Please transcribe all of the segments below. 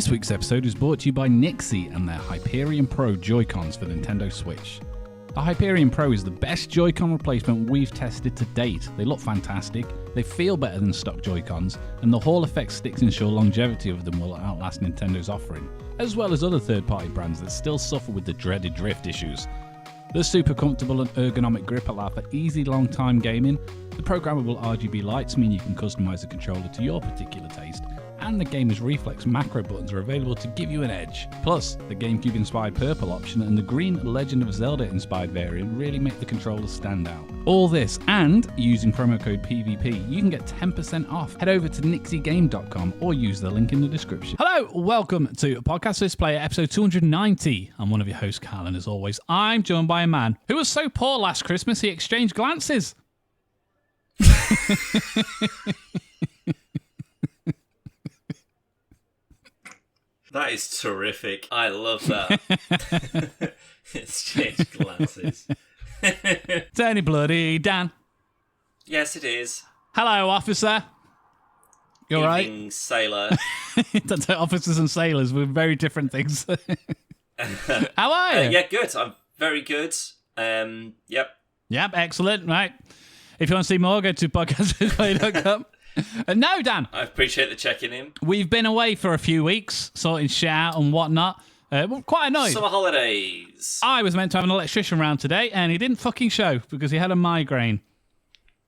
This week's episode is brought to you by NYXI and their Hyperion Pro Joy-Cons for Nintendo Switch. The Hyperion Pro is the best Joy-Con replacement we've tested to date. They look fantastic, they feel better than stock Joy-Cons, and the Hall effect sticks ensure longevity of them will outlast Nintendo's offering, as well as other third-party brands that still suffer with the dreaded drift issues. The super comfortable and ergonomic grip allow for easy long-time gaming. The programmable RGB lights mean you can customize the controller to your particular taste, and the gamer's reflex macro buttons are available to give you an edge. Plus, the GameCube-inspired purple option and the green Legend of Zelda-inspired variant really make the controller stand out. All this, and using promo code PvP, you can get 10% off. Head over to nixigame.com or use the link in the description. Hello, welcome to Podcast First Player, episode 290. I'm one of your hosts, Carl, and as always, I'm joined by a man who was so poor last Christmas he exchanged glances. That is terrific. I love that. Exchange glances. It's only bloody Dan. Yes, it is. Hello, officer. You all right? Evening, sailor. Officers and sailors were very different things. How are you? Yeah, good. I'm very good. Yep. Yep, excellent. Right. If you want to see more, go to podcastplay.com. No, Dan. I appreciate the checking in. We've been away for a few weeks, sorting shit out and whatnot. We're quite annoyed. Summer holidays. I was meant to have an electrician round today, and he didn't fucking show because he had a migraine.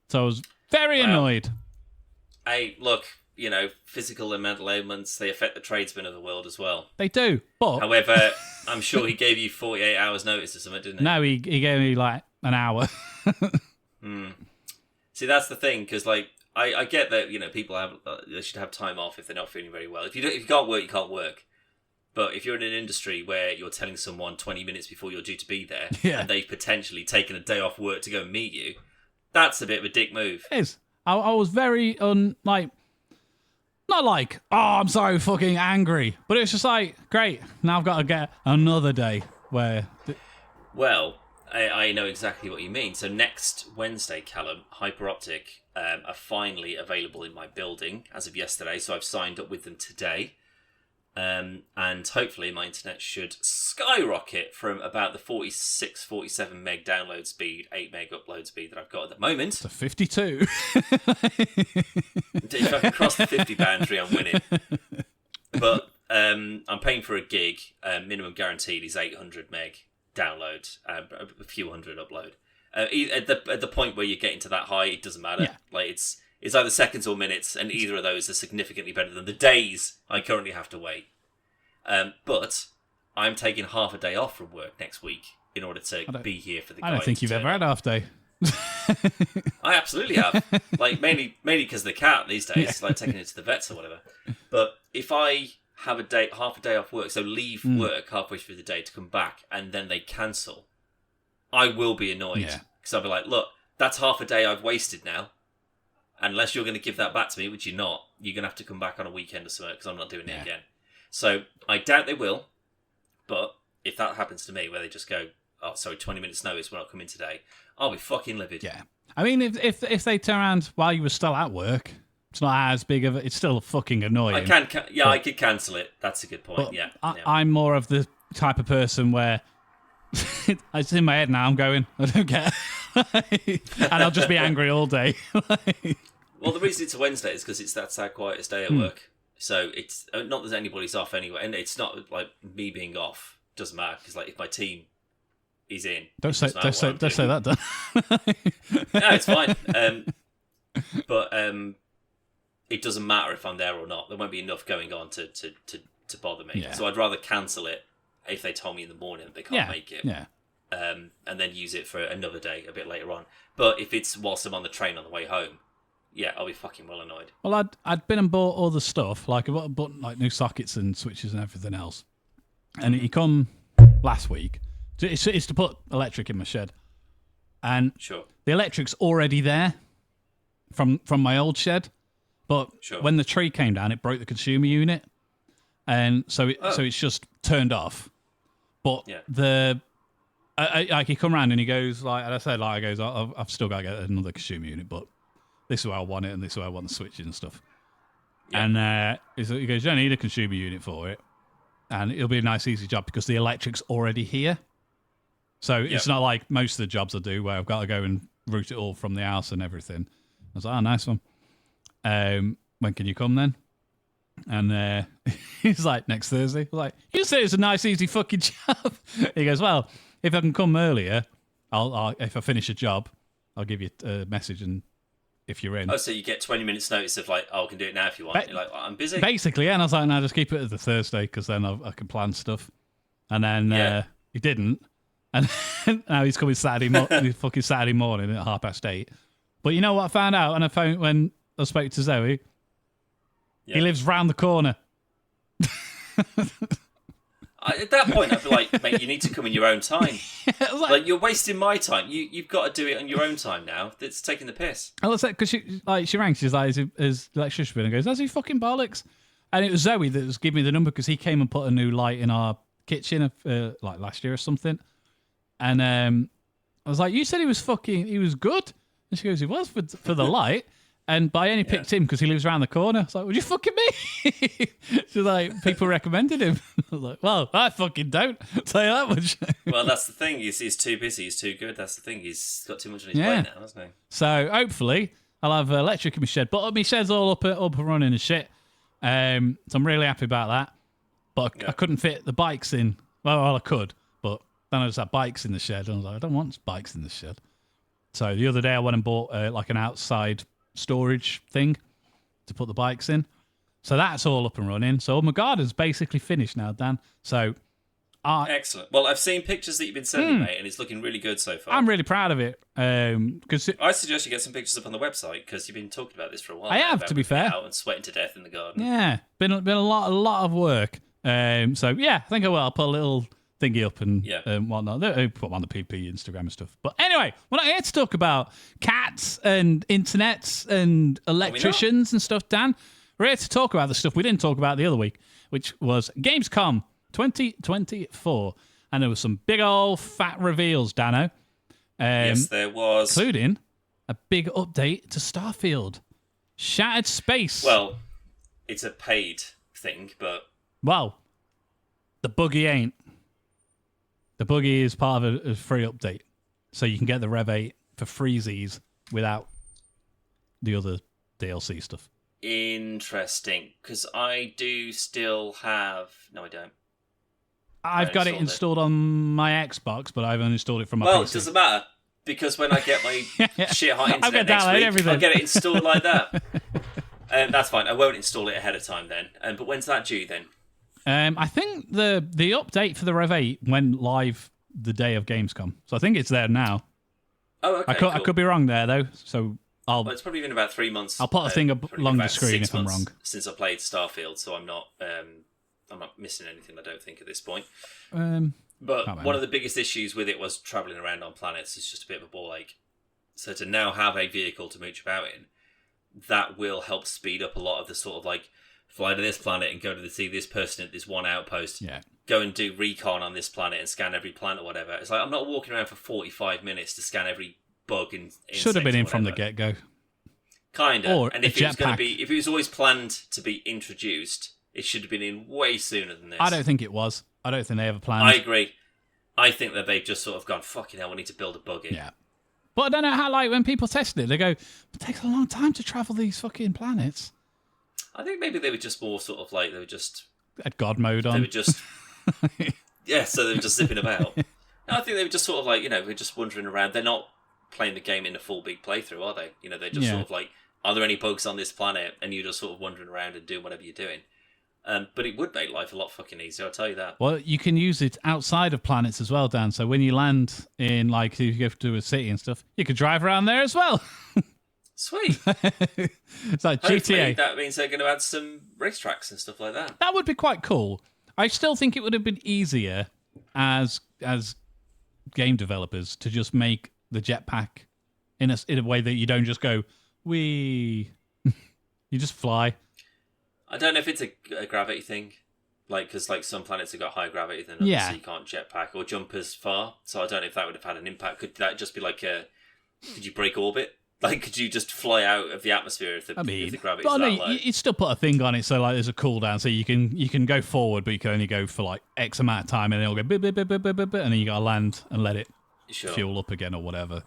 So I was very annoyed. Hey, look, physical and mental ailments, they affect the tradesmen of the world as well. They do, but... However, I'm sure he gave you 48 hours notice or something, didn't he? No, he gave me, like, an hour. See, that's the thing, because, I get that, people they should have time off if they're not feeling very well. If you can't work, you can't work. But if you're in an industry where you're telling someone 20 minutes before you're due to be there, and they've potentially taken a day off work to go and meet you, that's a bit of a dick move. It is. I was very, not like, oh, I'm so fucking angry. But it's just like, great, now I've got to get another day where... Well, I know exactly what you mean. So next Wednesday, Callum, HyperOptic are finally available in my building as of yesterday. So I've signed up with them today. And hopefully my internet should skyrocket from about the 46, 47 meg download speed, 8 meg upload speed that I've got at the moment. To 52. If I can cross the 50 boundary, I'm winning. But I'm paying for a gig. Minimum guaranteed is 800 meg download, a few hundred upload. At the point where you're getting to that high, it doesn't matter. Yeah. It's either seconds or minutes, and either of those are significantly better than the days I currently have to wait. But I'm taking half a day off from work next week in order to be here for the guys. I don't think you've ever had half day. I absolutely have. Mainly because of the cat these days, taking it to the vets or whatever. But if I have half a day off work, so leave work halfway through the day to come back, and then they cancel, I will be annoyed. Because I'll be like, look, that's half a day I've wasted now. Unless you're going to give that back to me, which you're not, you're going to have to come back on a weekend or something, because I'm not doing it again. So I doubt they will, but if that happens to me, where they just go, 20 minutes notice, we're not coming today, I'll be fucking livid. Yeah. I mean, if they turn around while you were still at work, it's not as big of it's still fucking annoying. I could cancel it. That's a good point, yeah. I'm more of the type of person where it's in my head now, I'm going, I don't care. And I'll just be angry all day. Well, the reason it's a Wednesday is because that's our quietest day at work. So it's not that anybody's off anyway, and it's not like me being off. Doesn't matter, because if my team is in, don't say that, Dan. No, it's fine. But it doesn't matter if I'm there or not. There won't be enough going on to bother me. So I'd rather cancel it if they told me in the morning that they can't make it. Yeah. And then use it for another day a bit later on. But if it's whilst I'm on the train on the way home, I'll be fucking well annoyed. Well, I'd been and bought all the stuff, I bought new sockets and switches and everything else. And he come last week. It's to put electric in my shed. And the electric's already there from my old shed. But when the tree came down, it broke the consumer unit. And so it's just turned off. But he come round and he goes, I've still got to get another consumer unit, but this is where I want it and this is where I want the switches and stuff. Yeah. And he goes, you don't need a consumer unit for it. And it'll be a nice, easy job because the electric's already here. So it's not like most of the jobs I do where I've got to go and route it all from the house and everything. I was like, oh, nice one. When can you come then? And he's like, next Thursday. I was like, you say it's a nice, easy fucking job. He goes, well, if I can come earlier, I'll if I finish a job, I'll give you a message and if you're in. Oh, so you get 20 minutes notice of like, oh, I can do it now if you want. You're like, I'm busy. Basically, yeah. And I was like, no, just keep it as the Thursday because then I can plan stuff. And then he didn't. And now he's coming fucking Saturday morning at 8:30. But you know what I found out? And I found when I spoke to Zoe, he lives round the corner. At that point, I'd be like, mate, you need to come in your own time. Like, you're wasting my time. You've got to do it on your own time now. It's taking the piss. I was like, because she rang, she's like, is the electrician been? And goes, has he fucking bollocks? And it was Zoe that was giving me the number because he came and put a new light in our kitchen like last year or something. And I was like, you said he was good. And she goes, he was for the light. And Bianni picked him because he lives around the corner. I was like, would you fucking me? She's like, people recommended him. I was like, well, I fucking don't. I'll tell you that much. Well, that's the thing. He's too busy. He's too good. That's the thing. He's got too much on his plate now, hasn't he? So hopefully I'll have electric in my shed. But my shed's all up and running and shit. So I'm really happy about that. But I couldn't fit the bikes in. Well, I could. But then I just had bikes in the shed. And I was like, I don't want bikes in the shed. So the other day I went and bought like an outside storage thing to put the bikes in. So that's all up and running. So my garden's basically finished now, Dan. So excellent. Well, I've seen pictures that you've been sending, mate, and it's looking really good so far. I'm really proud of it. Cause I suggest you get some pictures up on the website because you've been talking about this for a while. I have, to be fair. Out and sweating to death in the garden. Yeah, been a lot of work. So yeah, I think I will. I'll put a little thingy up and whatnot. I'll put them on the PP Instagram and stuff. But anyway, we're not here to talk about cats and internets and electricians and stuff, Dan. We're here to talk about the stuff we didn't talk about the other week, which was Gamescom 2024. And there was some big old fat reveals, Dano. Yes, there was. Including a big update to Starfield. Shattered Space. Well, it's a paid thing, but... Well, the buggy ain't. The buggy is part of a free update. So you can get the Rev 8 for freezies without the other DLC stuff. Interesting. Because I do still have... No, I don't. I've got it installed on my Xbox, but I've only installed it from my PC. Well, it doesn't matter. Because when I get my shit hot internet next week, everything. I'll get it installed like that. That's fine. I won't install it ahead of time then. But when's that due then? I think the update for the Rev 8 went live the day of Gamescom. So I think it's there now. Oh, okay, I could be wrong there, though. So well, it's probably been about 3 months. I'll put a thing along the screen if I'm wrong. Since I played Starfield, so I'm not missing anything, I don't think, at this point. But one of the biggest issues with it was travelling around on planets. It's just a bit of a ball ache. So to now have a vehicle to mooch about in, that will help speed up a lot of the sort of like, fly to this planet and go to see this person at this one outpost. Yeah. Go and do recon on this planet and scan every planet or whatever. It's like, I'm not walking around for 45 minutes to scan every bug in should have been in from the get-go. Kind of. And if it was always planned to be introduced, it should have been in way sooner than this. I don't think it was. I don't think they ever planned. I agree. I think that they've just sort of gone, fucking hell, we need to build a bug in. Yeah. But I don't know how, like, when people test it, they go, it takes a long time to travel these fucking planets. I think maybe they were just more sort of like, they were just... At God mode on. They were just... yeah, so they were just zipping about. No, I think they were just sort of like, we're just wandering around. They're not playing the game in a full big playthrough, are they? They're just sort of like, are there any bugs on this planet? And you're just sort of wandering around and doing whatever you're doing. But it would make life a lot fucking easier, I'll tell you that. Well, you can use it outside of planets as well, Dan. So when you land in, like, if you go to a city and stuff, you could drive around there as well. Sweet. It's like Hopefully, GTA. that means they're going to add some racetracks and stuff like that. That would be quite cool. I still think it would have been easier as game developers to just make the jetpack in a way that you don't just go, wee. You just fly. I don't know if it's a gravity thing. Because some planets have got higher gravity than others, so you can't jetpack or jump as far. So I don't know if that would have had an impact. Could that just be like could you break orbit? Like, could you just fly out of the atmosphere if the gravity's that low? You still put a thing on it, so like there's a cooldown, so you can go forward, but you can only go for like X amount of time, and then it'll go bip, bip, bip, bip, bip, bip, and then you gotta land and let it fuel up again or whatever.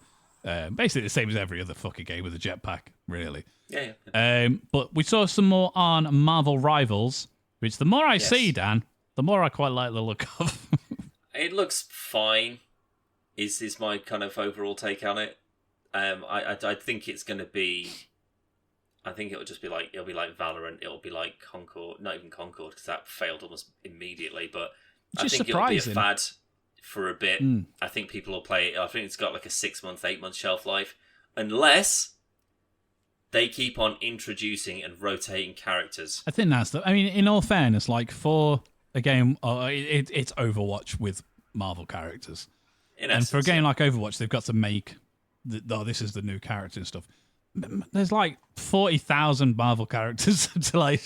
Basically the same as every other fucking game with a jetpack, really. Yeah. But we saw some more on Marvel Rivals, which the more I see, Dan, the more I quite like the look of. It looks fine. Is my kind of overall take on it. I think it's going to be. I think it'll just be like Valorant. It'll be like Concord, not even Concord, because that failed almost immediately. But I think it'll be a fad for a bit. I think people will play it. I think it's got like a 6-month, 8-month shelf life, unless they keep on introducing and rotating characters. I think that's I mean, in all fairness, like for a game, it's Overwatch with Marvel characters. And for a game like Overwatch, they've got to make, this is the new character and stuff. There's like 40,000 Marvel characters to like.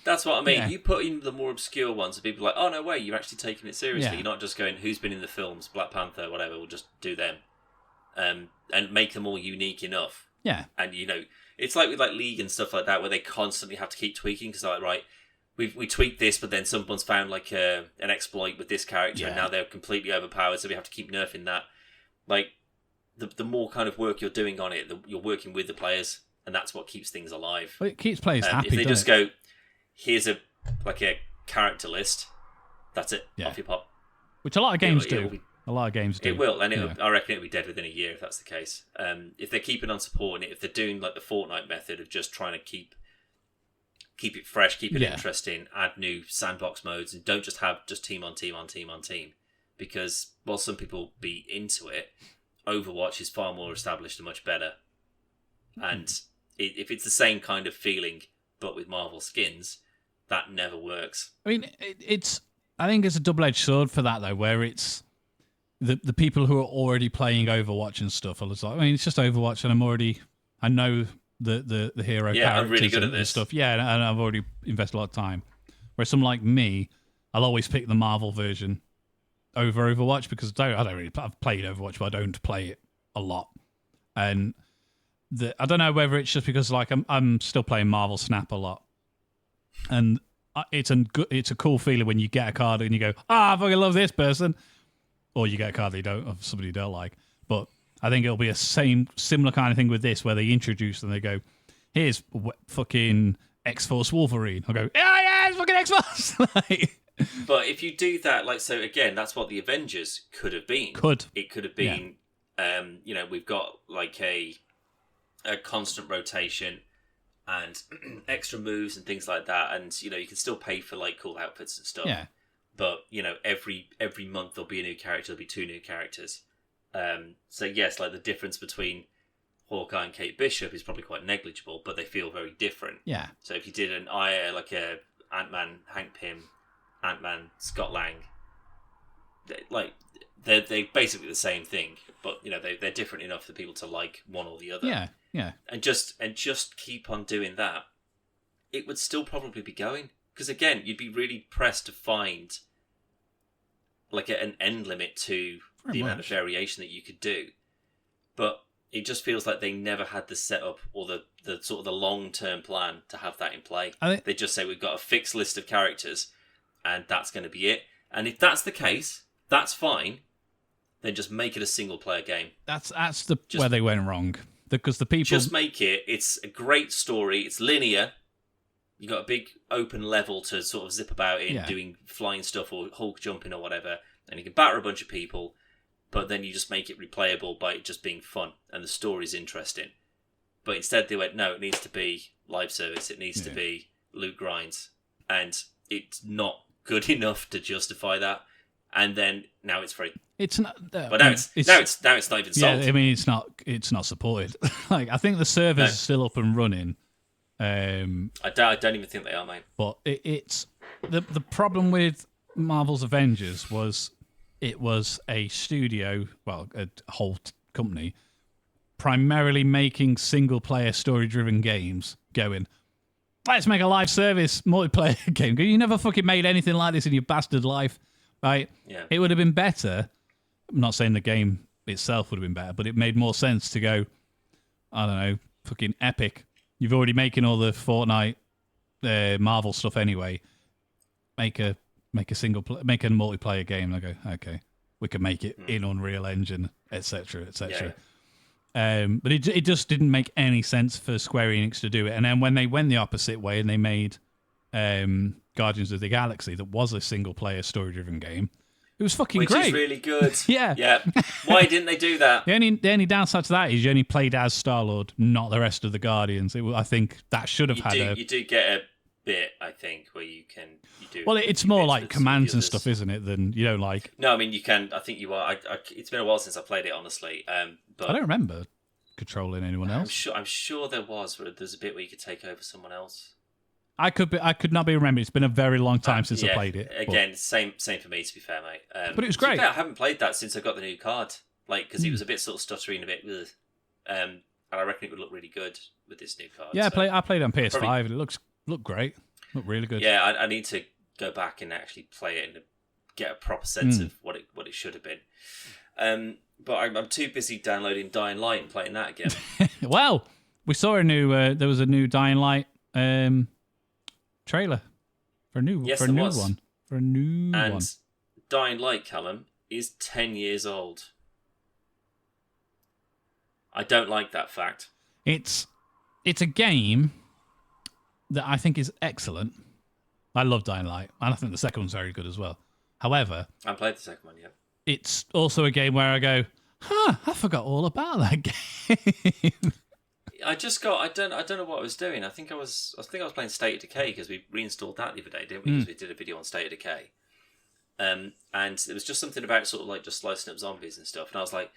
That's what I mean. Yeah. You put in the more obscure ones, and people are like, oh, no way, you're actually taking it seriously. Yeah. You're not just going, who's been in the films, Black Panther, whatever, we'll just do them. And make them all unique enough. Yeah. And, it's like with like League and stuff like that, where they constantly have to keep tweaking, because they're like, right, we tweaked this, but then someone's found like an exploit with this character, and now they're completely overpowered, so we have to keep nerfing that. Like, the more kind of work you're doing on it, you're working with the players, and that's what keeps things alive. Well, it keeps players happy. If they just go, here's a character list, that's it, off you pop. Which a lot of games do. A lot of games do. It will, and I reckon it'll be dead within a year if that's the case. If they're keeping on supporting it, if they're doing like the Fortnite method of just trying to keep it fresh, keep it interesting, add new sandbox modes, and don't just have just team on team on team on team. Because while some people be into it, Overwatch is far more established and much better. And if it's the same kind of feeling but with Marvel skins, that never works. I mean, I think it's a double-edged sword for that though, where it's the people who are already playing Overwatch and stuff are just like, I mean, it's just Overwatch, and I know the hero characters I'm really good at this and stuff. Yeah, and I've already invested a lot of time. Whereas someone like me, I'll always pick the Marvel version over Overwatch because I've played Overwatch, but I don't play it a lot. And I don't know whether it's just because like I'm still playing Marvel Snap a lot, and it's a cool feeling when you get a card and you go, I fucking love this person, or you get a card that you don't of somebody you don't like. But I think it'll be a similar kind of thing with this, where they introduce and they go, here's fucking X-Force Wolverine. I'll go, yeah, it's fucking X-Force. But if you do that, like, so again, that's what the Avengers could have been. It could have been, we've got like a constant rotation and extra moves and things like that. And, you can still pay for like cool outfits and stuff. Yeah. But, every month there'll be a new character, there'll be 2 new characters. So yes, like the difference between Hawkeye and Kate Bishop is probably quite negligible, but they feel very different. Yeah. So if you did a Ant-Man, Hank Pym, Ant-Man, Scott Lang, they're basically the same thing, but they're different enough for people to like one or the other. Yeah, yeah. And just keep on doing that, it would still probably be going, because again, you'd be really pressed to find like an end limit to the amount of variation that you could do. But it just feels like they never had the setup or the sort of the long-term plan to have that in play. They just say, we've got a fixed list of characters and that's going to be it. And if that's the case, that's fine. Then just make it a single-player game. That's where they went wrong. Because the people... Just make it. It's a great story. It's linear. You got a big open level to sort of zip about in, doing flying stuff or Hulk jumping or whatever. And you can batter a bunch of people. But then you just make it replayable by it just being fun and the story's interesting. But instead they went, no, it needs to be live service. It needs to be loot grinds. And it's not good enough to justify that. And then now it's free. It's not. But now it's not even sold. Yeah, I mean it's not supported. Like I think the server's still up and running. I don't even think they are, mate. But it's the problem with Marvel's Avengers was. It was a studio, well, a whole company, primarily making single-player, story-driven games, going, let's make a live service multiplayer game. You never fucking made anything like this in your bastard life, right? Yeah. It would have been better. I'm not saying the game itself would have been better, but it made more sense to go, I don't know, fucking Epic. You've already making all the Fortnite, Marvel stuff anyway. Make a multiplayer game. And I go, okay, we can make it in Unreal Engine, etc., etc. Yeah. But it just didn't make any sense for Square Enix to do it. And then when they went the opposite way and they made Guardians of the Galaxy, that was a single player story driven game, it was fucking great. Which is really good. Yeah. Why didn't they do that? The only downside to that is you only played as Star-Lord, not the rest of the Guardians. I think that should have You do get a bit, I think, where you do. Well, it's more like commands and stuff, isn't it? Than like. No, I mean you can. I think you are. It's been a while since I played it, honestly. But I don't remember controlling anyone else. I'm sure there was. Where there's a bit where you could take over someone else. I could not be remembering. It's been a very long time since I played it. Again, same for me, to be fair, mate. But it was great. I haven't played that since I got the new card, because it was a bit sort of stuttering, a bit. And I reckon it would look really good with this new card. Yeah, so. I played it on PS5 and it looked great. Looked really good. Yeah, I need to go back and actually play it and get a proper sense of what it should have been. But I'm too busy downloading Dying Light and playing that again. Well, we saw a new. There was a new Dying Light trailer for a new one. And Dying Light, Callum, is 10 years old. I don't like that fact. It's a game that I think is excellent. I love Dying Light, and I think the second one's very good as well. However, I played the second one, yeah. It's also a game where I go, I forgot all about that game. I don't know what I was doing. I think I was playing State of Decay because we reinstalled that the other day, didn't we? Because we did a video on State of Decay. And it was just something about sort of like just slicing up zombies and stuff. And I was like,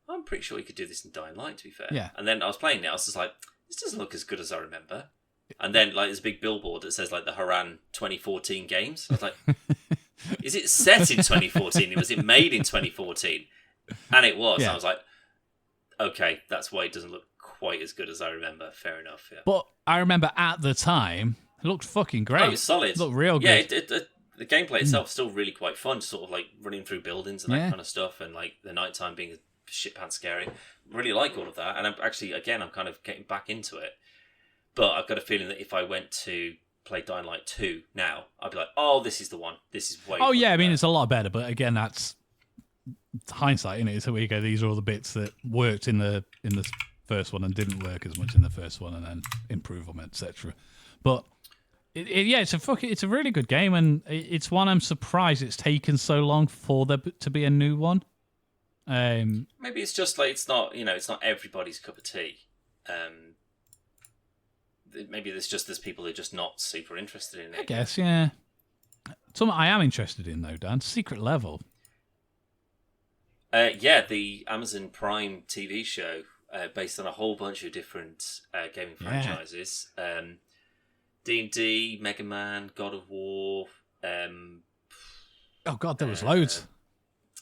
I'm pretty sure you could do this in Dying Light, to be fair. Yeah. And then I was playing it. I was just like, this doesn't look as good as I remember. And then like there's a big billboard that says like the Haran 2014 games. I was like, is it set in 2014? Was it made in 2014? And it was. Yeah. I was like, okay, that's why it doesn't look quite as good as I remember. Fair enough. Yeah. But I remember at the time, it looked fucking great. Oh, it was solid. It looked real good. Yeah, the gameplay itself is still really quite fun, sort of like running through buildings and that kind of stuff, and like the nighttime being shit pants scary. Really like all of that, and I'm kind of getting back into it. But I've got a feeling that if I went to play Dying Light 2 now, I'd be like, oh, this is the one. This is way. Oh yeah, I mean it's a lot better, but again, that's hindsight, isn't it? So we go, these are all the bits that worked in the first one and didn't work as much in the first one, and then improve them, etc. But it's a really good game, and it's one I'm surprised it's taken so long for there to be a new one. Maybe it's just like it's not everybody's cup of tea. Maybe there's people who are just not super interested in it. I guess, yeah. Something I am interested in though, Dan. Secret Level. The Amazon Prime TV show based on a whole bunch of different gaming franchises. D&D, Mega Man, God of War. Oh God, there was loads.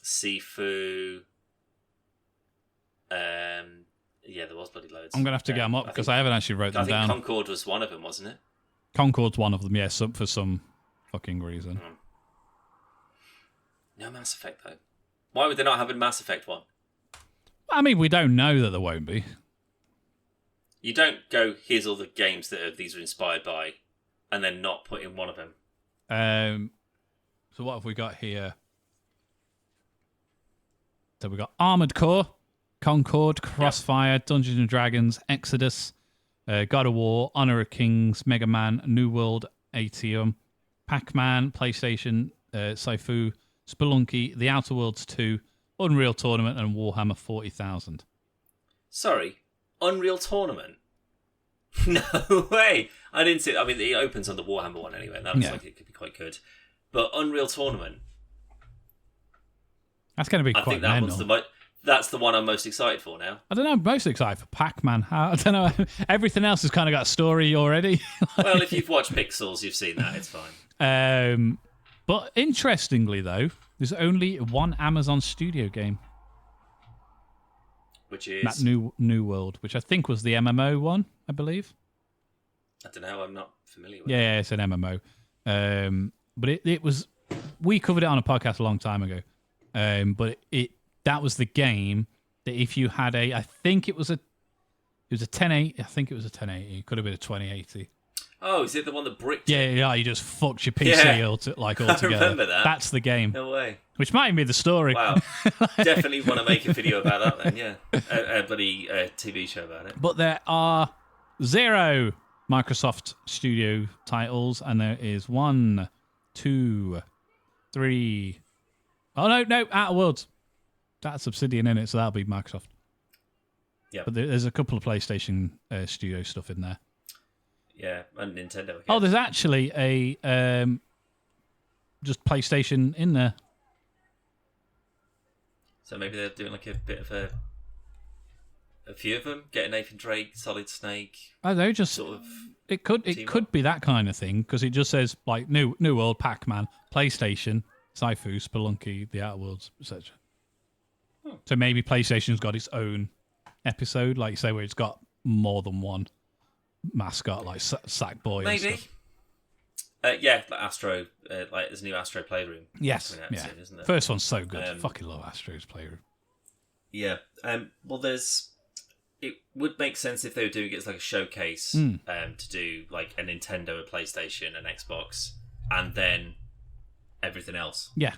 Sifu. There was bloody loads. I'm going to have to get them up because I haven't actually wrote them down. I think Concord was one of them, wasn't it? Concord's one of them, yes, for some fucking reason. No Mass Effect, though. Why would they not have a Mass Effect one? I mean, we don't know that there won't be. You don't go, here's all the games that these are inspired by, and then not put in one of them. So what have we got here? So we got Armored Core, Concord, Crossfire, Dungeons and Dragons, Exodus, God of War, Honor of Kings, Mega Man, New World, Atium, Pac-Man, PlayStation, Sifu, Spelunky, The Outer Worlds 2, Unreal Tournament, and Warhammer 40,000. Sorry, Unreal Tournament? No way! I didn't see it. I mean, it opens on the Warhammer one anyway, and that looks like it could be quite good. But Unreal Tournament... That's going to be quite mental. That's the one I'm most excited for now. I don't know, I'm most excited for Pac-Man. I don't know, everything else has kind of got a story already. Well, if you've watched Pixels, you've seen that, it's fine. But interestingly, though, there's only one Amazon Studio game. Which is? That New World, which I think was the MMO one, I believe. I don't know, I'm not familiar with it. Yeah, it's an MMO. But it was... We covered it on a podcast a long time ago. But that was the game that if you had I think it was was a 1080. I think it was a 1080. Could have been a 2080. Oh, is it the one that bricked? Yeah, you just fucked your PC altogether. I remember that. That's the game. No way. Which might be the story. Wow. Definitely want to make a video about that then, yeah. A bloody TV show about it. But there are 0 Microsoft Studio titles, and there is 1, 2, 3. Oh, no, Outer Worlds. That's Obsidian in it, so that'll be Microsoft. Yeah. But there's a couple of PlayStation Studio stuff in there. Yeah, and Nintendo again. Oh, there's actually a just PlayStation in there. So maybe they're doing like a bit of a few of them. Get a Nathan Drake, Solid Snake. I don't know, just sort of. It could be that kind of thing because it just says like New World, Pac-Man, PlayStation, Sci-Fu, Spelunky, The Outer Worlds, etc. So maybe PlayStation's got its own episode, like you say, where it's got more than one mascot, like Sackboy. Maybe. And stuff. Yeah, like Astro, like there's a new Astro Playroom. Yes, coming out soon, isn't there? First one's so good. Fucking love Astro's Playroom. Yeah. Well, it would make sense if they were doing it as like a showcase to do like a Nintendo, a PlayStation, an Xbox, and then everything else. Yeah.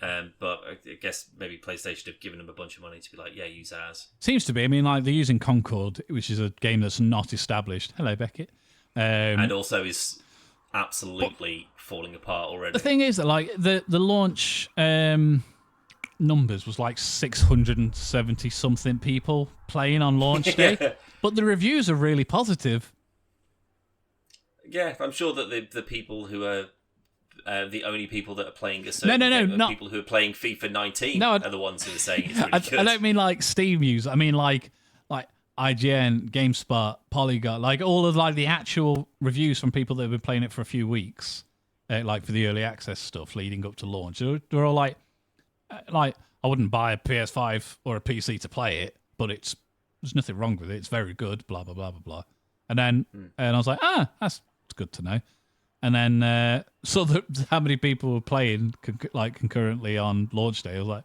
But I guess maybe PlayStation have given them a bunch of money to be like, yeah, use ours. Seems to be. I mean, like they're using Concord, which is a game that's not established. Hello, Beckett. And also is absolutely falling apart already. The thing is that like the launch numbers was like 670 something people playing on launch day, but the reviews are really positive. Yeah, I'm sure that the people who are the only people that are playing a certain game are people who are playing FIFA 19 are the ones who are saying it's really good. I don't mean like Steam users. I mean like IGN, GameSpot, Polygon, like all of like the actual reviews from people that have been playing it for a few weeks, like for the early access stuff leading up to launch. They're all like I wouldn't buy a PS5 or a PC to play it, but there's nothing wrong with it. It's very good. Blah blah blah blah blah. And then and I was like, that's good to know. And then saw how many people were playing concurrently on launch day. I was like,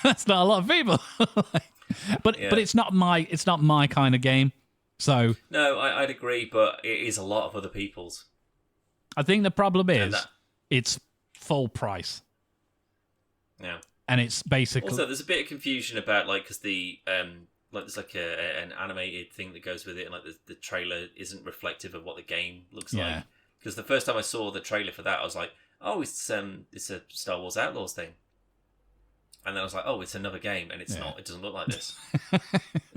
that's not a lot of people. But it's not my kind of game. So no, I'd agree, but it is a lot of other people's. I think the problem is it's full price. Yeah, and it's basically also there's a bit of confusion about because the there's like an animated thing that goes with it, and like the trailer isn't reflective of what the game looks like. Because the first time I saw the trailer for that, I was like, oh, it's a Star Wars Outlaws thing. And then I was like, oh, it's another game, and it's not. It doesn't look like this.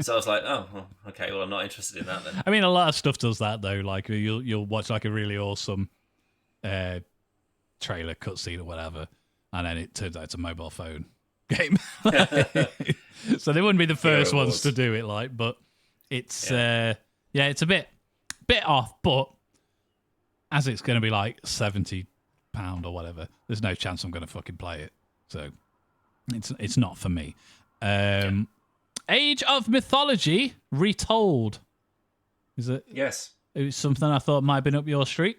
So I was like, oh, okay, well, I'm not interested in that then. I mean, a lot of stuff does that, though. Like, you'll watch, like, a really awesome trailer cutscene or whatever, and then it turns out it's a mobile phone game. So they wouldn't be the first ones to do it, like, but it's, it's a bit off, but as it's going to be, like, £70 or whatever, there's no chance I'm going to fucking play it. So it's not for me. Age of Mythology Retold. Is it? Yes. It was something I thought might have been up your street.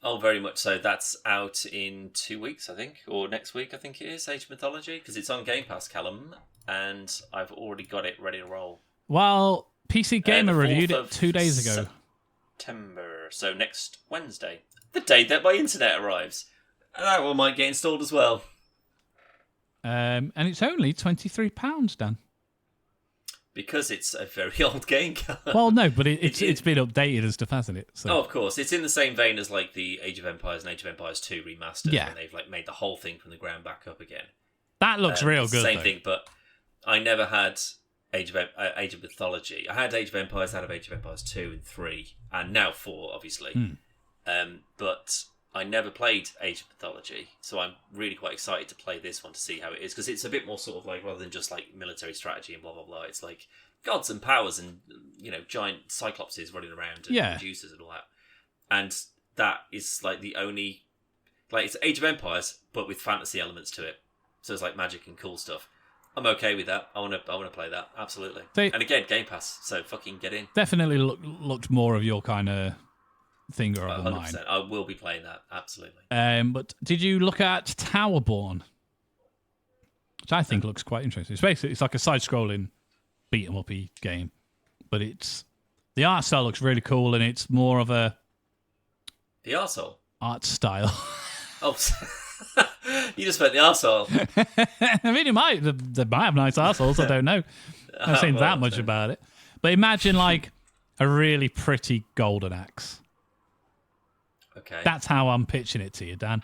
Oh, very much so. That's out in 2 weeks, I think, or next week, I think it is, Age of Mythology, because it's on Game Pass, Callum, and I've already got it ready to roll. Well, PC Gamer reviewed it 2 days ago. September, so next Wednesday, the day that my internet arrives. And that one might get installed as well. And it's only £23, Dan. Because it's a very old game. Well, no, but it's been updated and stuff, hasn't it? So. Oh, of course. It's in the same vein as like the Age of Empires and Age of Empires 2 remastered. Yeah. And they've like made the whole thing from the ground back up again. That looks real good. Same thing, but I never had Age of Mythology. I had Age of Empires, I had Age of Empires 2 and 3, and now 4, obviously. But I never played Age of Mythology, so I'm really quite excited to play this one to see how it is, because it's a bit more sort of like, rather than just like military strategy and blah, blah, blah, it's like gods and powers and, giant cyclopses running around and producers and all that. And that is like the only, like, it's Age of Empires, but with fantasy elements to it. So it's like magic and cool stuff. I'm okay with that. I want to play that, absolutely. And again, Game Pass, so fucking get in. Definitely looked more of your kind of thing rather than mine. I will be playing that, absolutely. But did you look at Towerborn? Which I think looks quite interesting. It's basically, it's like a side-scrolling beat 'em uppy game, but the art style looks really cool, and it's more of a The arsehole? art style. Oh, you just meant the arsehole. I mean, they might have nice arseholes. I don't know. I haven't seen that much about it. But imagine like a really pretty golden axe. Okay. That's how I'm pitching it to you, Dan.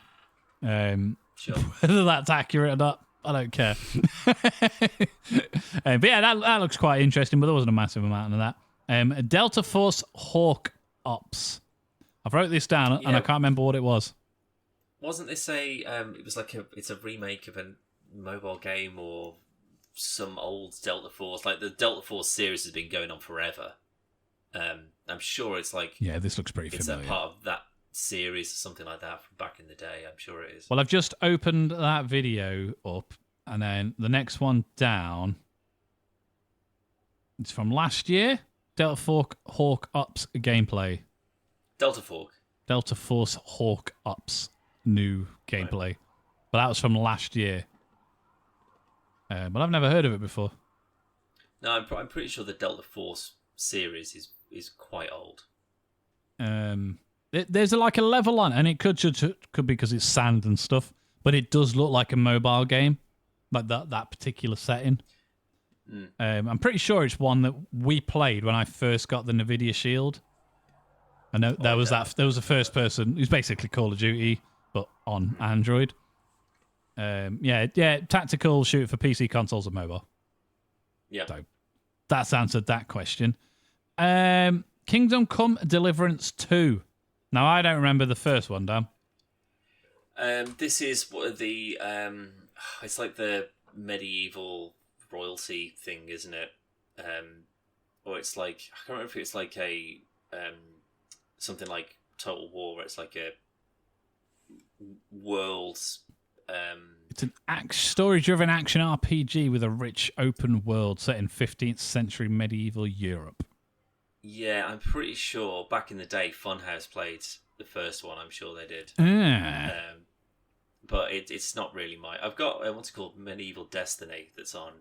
Sure. Whether that's accurate or not, I don't care. But yeah, that looks quite interesting, but there wasn't a massive amount of that. Delta Force Hawk Ops. I've wrote this down, and I can't remember what it was. Wasn't this it was like it's a remake of a mobile game or some old Delta Force? Like the Delta Force series has been going on forever. I'm sure it's like... Yeah, this looks pretty familiar. It's a part of that series or something like that from back in the day. I'm sure it is. Well, I've just opened that video up, and then the next one down, it's from last year. Delta Force Hawk Ops gameplay. Delta Force Hawk Ops new gameplay. Right. But that was from last year. But I've never heard of it before. No, I'm pretty sure the Delta Force series is quite old. There's like a level on, and it could be because it's sand and stuff, but it does look like a mobile game, like that particular setting. I'm pretty sure it's one that we played when I first got the Nvidia Shield. I know there was a first person. It was basically Call of Duty, but on Android. Tactical shooter for PC, consoles, and mobile. Yeah. So that's answered that question. Kingdom Come Deliverance 2. Now, I don't remember the first one, Dan. This is the... it's like the medieval royalty thing, isn't it? Or it's like... I can't remember if it's like a... something like Total War, where it's like a world... It's an story-driven action RPG with a rich open world set in 15th century medieval Europe. Yeah, I'm pretty sure back in the day Funhouse played the first one. I'm sure they did. But it's not really I've got what's it called, Medieval Destiny, that's on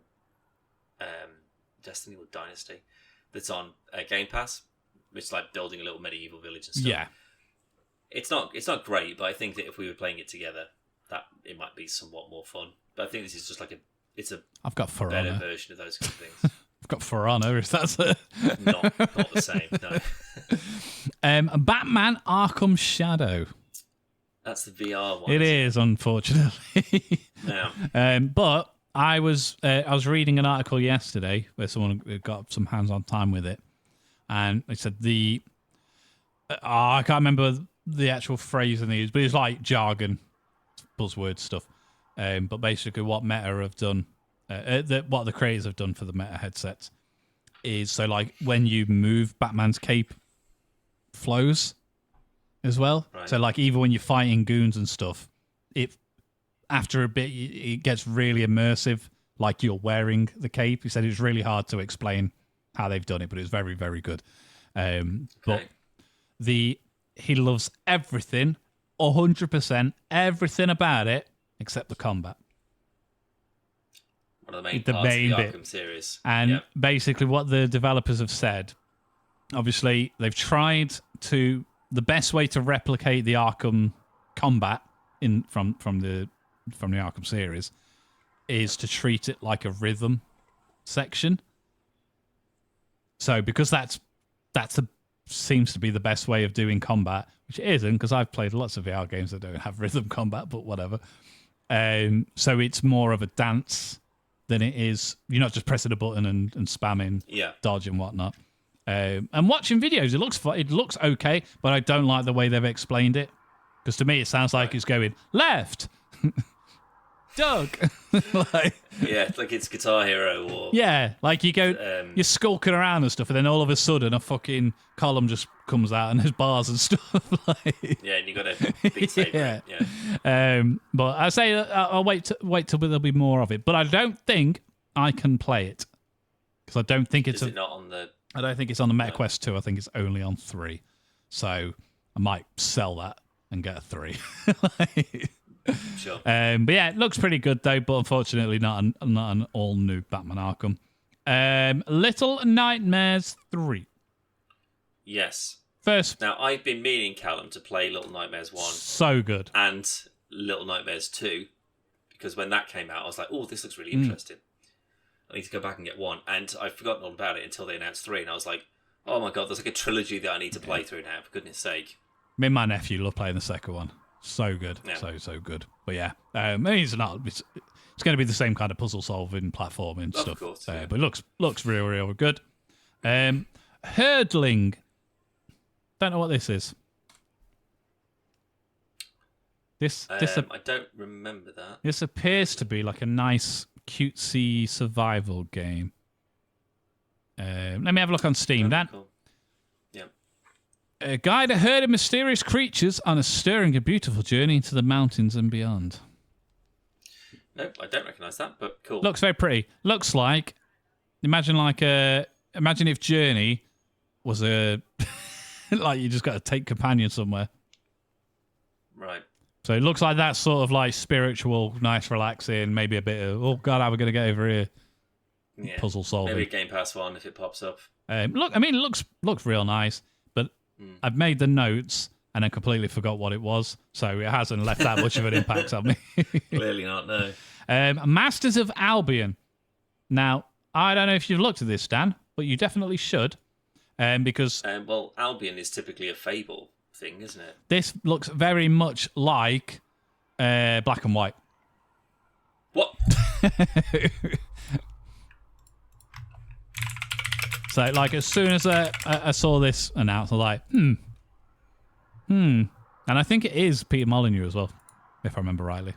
Destiny or Dynasty, that's on Game Pass, which is like building a little medieval village and stuff. Yeah, it's not great, but I think that if we were playing it together, that it might be somewhat more fun. But I think this is just like I've got For better Honor. version of those kind of things. I've got For Honor, if that's it. not the same, no. Batman Arkham Shadow. That's the VR one. It is, unfortunately. Yeah. But I was reading an article yesterday where someone got some hands-on time with it, and they said I can't remember the actual phrase in these, but it's like jargon, buzzword stuff. But basically, what Meta have done, what the creators have done for the Meta headsets, is so like when you move, Batman's cape flows as well. Right. So like even when you're fighting goons and stuff, after a bit it gets really immersive, like you're wearing the cape. He said it's really hard to explain how they've done it, but it's very, very good. But he loves everything, 100%, everything about it except the combat. One of the main parts of the Arkham series. And basically what the developers have said, obviously they've tried to... The best way to replicate the Arkham combat from the Arkham series is to treat it like a rhythm section. So because that seems to be the best way of doing combat, which it isn't, because I've played lots of VR games that don't have rhythm combat, but whatever. So it's more of a dance than it is. You're not just pressing a button and spamming, dodge and whatnot. And watching videos, it looks okay, but I don't like the way they've explained it. Because to me, it sounds like it's going left, Doug. Like it's Guitar Hero or like you go, you're skulking around and stuff, and then all of a sudden a fucking column just comes out and there's bars and stuff. And you got to beat saber. But I say I'll wait till there'll be more of it. But I don't think I can play it because I don't think it's. Is it not on the? I don't think it's on the Meta Quest 2. I think it's only on 3. So I might sell that and get a 3. Sure. But yeah, it looks pretty good though, but unfortunately not an all new Batman Arkham. Little Nightmares 3. Yes. First. Now, I've been meaning, Callum, to play Little Nightmares 1. So good. And Little Nightmares 2. Because when that came out, I was like, oh, this looks really interesting. I need to go back and get 1. And I'd forgotten all about it until they announced 3. And I was like, oh my god, there's like a trilogy that I need to play through now, for goodness sake. Me and my nephew love playing the second one. So good. Yeah. So good. But yeah, it's going to be the same kind of puzzle solving platforming stuff. Of course, yeah. But it looks real good. Hurdling. Don't know what this is. I don't remember that. This appears to be like a nice cutesy survival game. Let me have a look on Steam, Dan. Cool. Yeah. Guide a herd of mysterious creatures on a stirring and beautiful journey into the mountains and beyond. Nope, I don't recognise that, but cool. Looks very pretty. Looks like, imagine if Journey was a like you just got to take companion somewhere. Right. So it looks like that sort of like spiritual, nice, relaxing, maybe a bit of, oh god, how are we going to get over here? Yeah. Puzzle solving. Maybe a Game Pass 1 if it pops up. It looks real nice, but I've made the notes and I completely forgot what it was, so it hasn't left that much of an impact on me. Clearly not, no. Masters of Albion. Now, I don't know if you've looked at this, Dan, but you definitely should, because... well, Albion is typically a Fable thing, isn't it? This looks very much like Black and White. What? So, like, as soon as I saw this announced, I was like, And I think it is Peter Molyneux as well, if I remember rightly.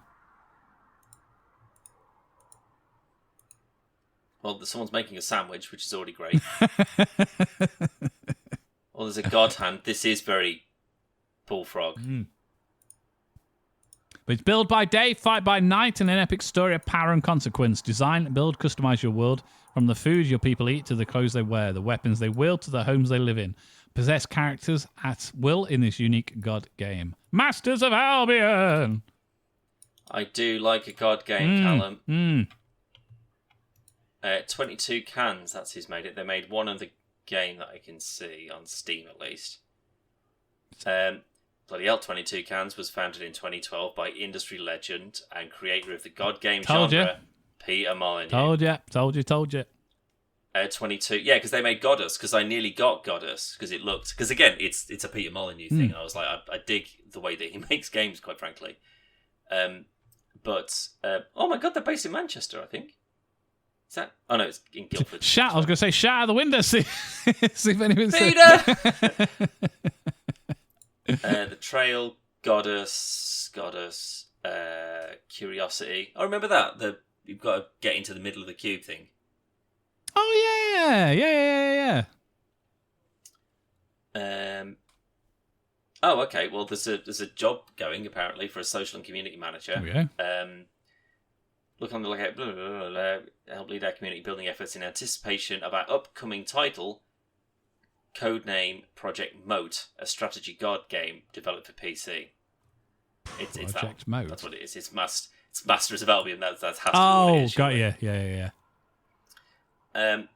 Well, someone's making a sandwich, which is already great. Well, there's a god hand. This is very Bullfrog. But it's build by day, fight by night, and an epic story of power and consequence. Design, build, customize your world, from the food your people eat to the clothes they wear, the weapons they wield to the homes they live in. Possess characters at will in this unique god game. Masters of Albion! I do like a god game, Callum. 22 Cans, that's who's made it. They made one other game that I can see, on Steam at least. Bloody hell, 22 Cans was founded in 2012 by industry legend and creator of the god game genre, Peter Molyneux. Told you. 22, yeah, because they made Goddess, because I nearly got Goddess, because again, it's a Peter Molyneux thing, and I was like, I dig the way that he makes games, quite frankly. But, oh my god, they're based in Manchester, I think. Is that? Oh no, it's in Guildford. I was going to say, shout out the window, see if anyone's Peter! The Trail, Goddess, Curiosity. I remember that. You've got to get into the middle of the cube thing. Oh yeah. Oh, okay. Well, there's a job going apparently for a social and community manager. Yeah. Look on the lookout. Blah, blah, blah, help lead our community building efforts in anticipation of our upcoming title. Codename Project Moat, a strategy god game developed for PC. It's Project that. Moat. That's what it is. It's Masters of Albion. That's has to be what it is, got you. Yeah.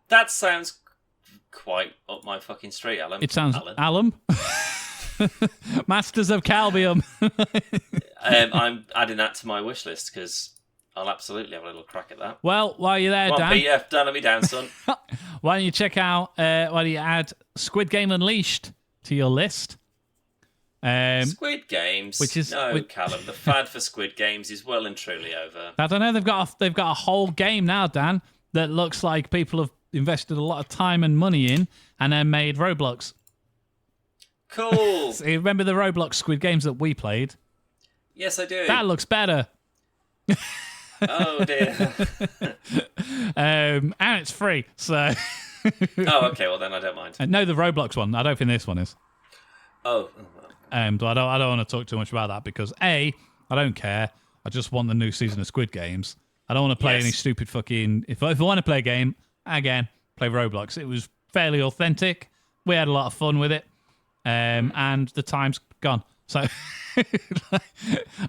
That sounds quite up my fucking street, Alan. It sounds Alan. Masters of Calbium. I'm adding that to my wish list because I'll absolutely have a little crack at that. Well, while you're there, Dan. Peter, don't let me down, son. Why don't you check out? Why don't you add Squid Game Unleashed to your list? Squid Games, Callum. The fad for Squid Games is well and truly over. I don't know. They've got a whole game now, Dan, that looks like people have invested a lot of time and money in, and then made Roblox. Cool. So you remember the Roblox Squid Games that we played? Yes, I do. That looks better. Oh dear. And it's free, so. Oh, okay. Well, then I don't mind. No, the Roblox one. I don't think this one is. Oh. But I don't want to talk too much about that because I don't care. I just want the new season of Squid Games. I don't want to play any stupid fucking. If I want to play a game, again, play Roblox. It was fairly authentic. We had a lot of fun with it, and the time's gone. So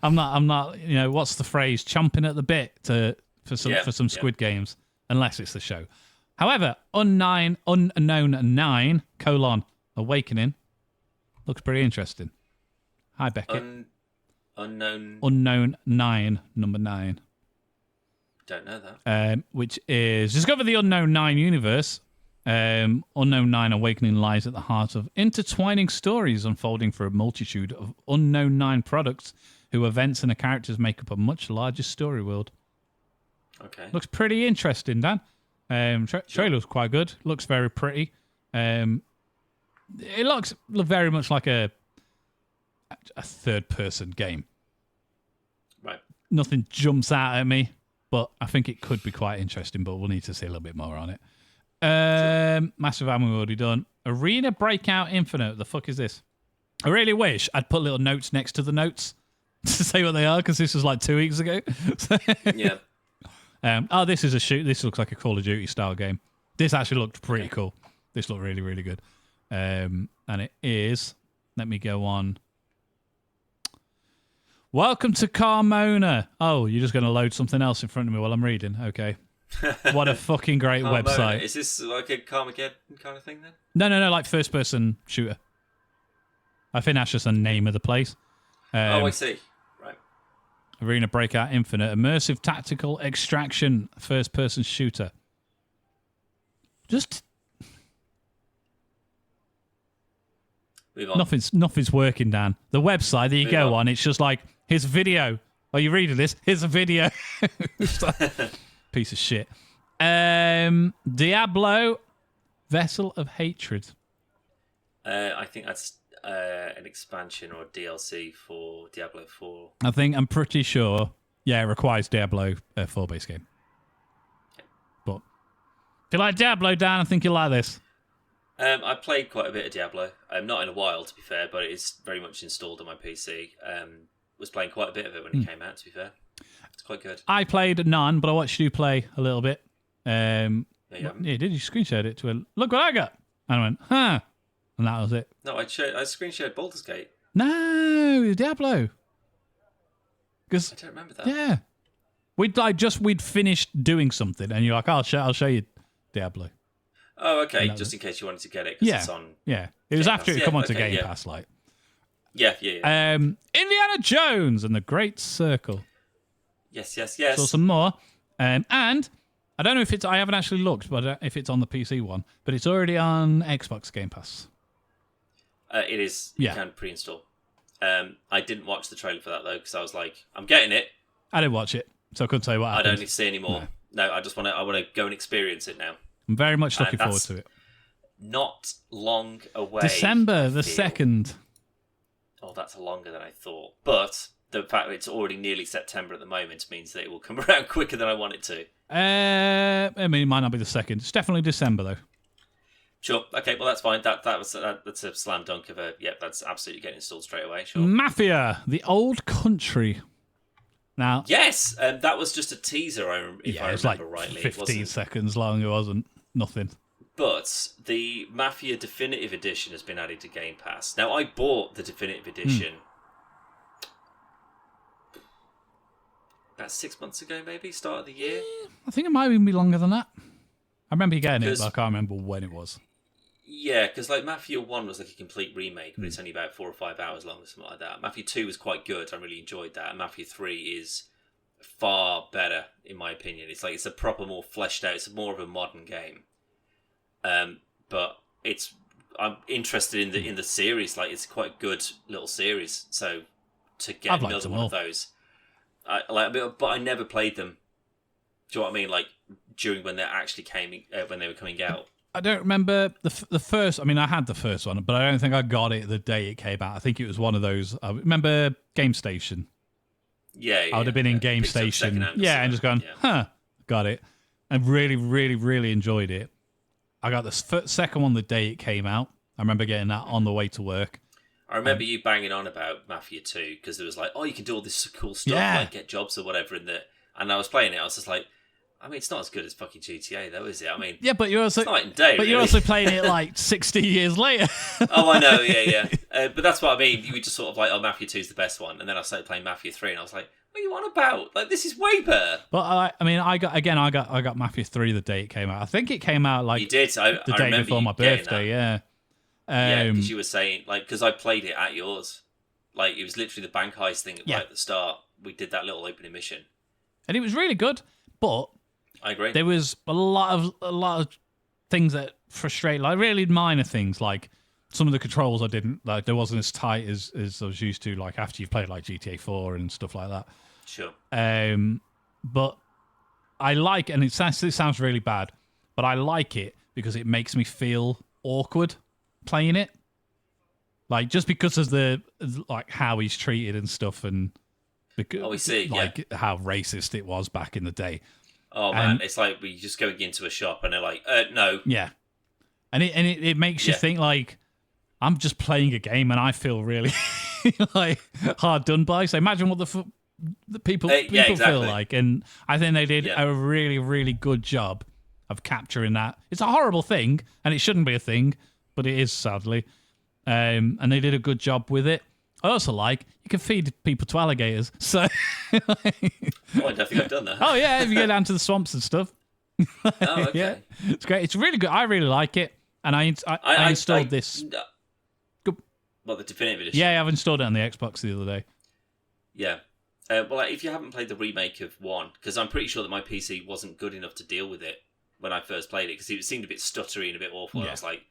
I'm not. You know, what's the phrase? Chomping at the bit for some Squid Games, unless it's the show. However, Unknown 9, Awakening looks pretty interesting. Hi, Beckett. Unknown 9, number 9. Don't know that. Which is discover the Unknown 9 universe. Unknown 9 Awakening lies at the heart of intertwining stories unfolding for a multitude of Unknown 9 products whose events and characters make up a much larger story world. Okay. Looks pretty interesting, Dan. Trailer looks quite good. Looks very pretty. It looks very much like a third-person game. Right. Nothing jumps out at me, but I think it could be quite interesting, but we'll need to see a little bit more on it. Massive Ammo already done. Arena Breakout Infinite. The fuck is this? I really wish I'd put little notes next to the notes to say what they are, because this was like 2 weeks ago. Yeah. This is a shoot. This looks like a Call of Duty style game. This actually looked pretty cool. This looked really, really good. And it is. Let me go on. Welcome to Carmona. Oh, you're just going to load something else in front of me while I'm reading. Okay. What a fucking great website. Is this like a Carmageddon kind of thing then? No, like first-person shooter. I think that's just the name of the place. I see. Right. Arena Breakout Infinite. Immersive tactical extraction first-person shooter. Just... Move on. Nothing's working, Dan. The website that you go on, it's just like, here's a video. Are you reading this? Here's a video. Piece of shit. Diablo, Vessel of Hatred. I think that's an expansion or DLC for Diablo 4. I'm pretty sure. Yeah, it requires Diablo 4 base game. Okay. But if you like Diablo, Dan, I think you'll like this. I played quite a bit of Diablo. Not in a while, to be fair, but it is very much installed on my PC. Was playing quite a bit of it when it came out, to be fair. It's quite good. I played none, but I watched you play a little bit. Yeah, did you screen shared it to a look what I got? And I went, huh? And that was it. No, I screen shared Baldur's Gate. No, it was Diablo. I don't remember that. Yeah. We'd finished doing something, and you're like, I'll show you Diablo. Oh, okay. Just in case you wanted to get it, because it's on. Yeah. It was after it come onto Game Pass, like. Yeah. Indiana Jones and the Great Circle. Yes. Saw some more. And I don't know if I haven't actually looked, but if it's on the PC one, but it's already on Xbox Game Pass. It is. You can pre-install. I didn't watch the trailer for that, though, because I was like, I'm getting it. I didn't watch it, so I couldn't tell you what happened. I don't need to see any more. No, I just want to go and experience it now. I'm very much looking forward to it. Not long away. December the 2nd. Oh, that's longer than I thought. But the fact that it's already nearly September at the moment means that it will come around quicker than I want it to. I mean, it might not be the 2nd. It's definitely December, though. Sure. Okay, well, that's fine. That's a slam dunk of a... Yep, that's absolutely getting installed straight away. Sure. Mafia, the Old Country. Now... Yes, that was just a teaser, if I remember rightly. 15 seconds long. It wasn't nothing. But the Mafia Definitive Edition has been added to Game Pass. Now, I bought the Definitive Edition about 6 months ago, maybe, start of the year. I think it might even be longer than that. I remember you getting it, but I can't remember when it was. Yeah, because like Mafia 1 was like a complete remake, but it's only about 4 or 5 hours long or something like that. Mafia 2 was quite good. I really enjoyed that. And Mafia 3 is far better, in my opinion. It's a proper, more fleshed out, it's more of a modern game. But I'm interested in the series. Like, it's quite a good little series. So to get another one of those, but I never played them. Do you know what I mean? Like during when they actually when they were coming out. I don't remember the first. I mean, I had the first one, but I don't think I got it the day it came out. I think it was one of those. I remember Game Station. Yeah, I would have been in Game Station. Yeah, and just gone, got it, and really, really, really enjoyed it. I got the second one the day it came out. I remember getting that on the way to work. I remember you banging on about Mafia 2 because there was like, oh, you can do all this cool stuff, like get jobs or whatever. And I was playing it. I was just like, I mean, it's not as good as fucking GTA, though, is it? I mean, yeah, but you're also it's night and day. But you're also playing it like 60 years later. Oh, I know, yeah. But that's what I mean. You were just sort of like, oh, Mafia 2 is the best one, and then I started playing Mafia 3, and I was like, What are you on about? Like, this is way better. But I got Mafia 3 the day it came out. I think it came out like you did. the day before my birthday. Yeah. Yeah, because you were saying because I played it at yours. Like, it was literally the bank heist thing right at the start. We did that little opening mission, and it was really good. But I agree. There was a lot of things that frustrate, like really minor things, like some of the controls I didn't like. There wasn't as tight as I was used to, like after you've played like GTA 4 and stuff like that. Sure. But I like, and it sounds really bad, but I like it because it makes me feel awkward playing it. Like, just because of like how he's treated and stuff, and we see, how racist it was back in the day. Oh man, it's like we just going into a shop and they're like, no. Yeah, and it makes you think like, I'm just playing a game and I feel really like hard done by. So imagine what the people feel like, and I think they did a really, really good job of capturing that. It's a horrible thing, and it shouldn't be a thing, but it is, sadly. And they did a good job with it. I also like you can feed people to alligators, so. I don't think I've done that. Oh yeah, if you go down to the swamps and stuff. Oh, okay. Yeah, it's great. It's really good. I really like it, and I installed this. Well, the definitive edition. Yeah, I've installed it on the Xbox the other day. Yeah. Well, if you haven't played the remake of 1, because I'm pretty sure that my PC wasn't good enough to deal with it when I first played it, because it seemed a bit stuttery and a bit awful. And I was like,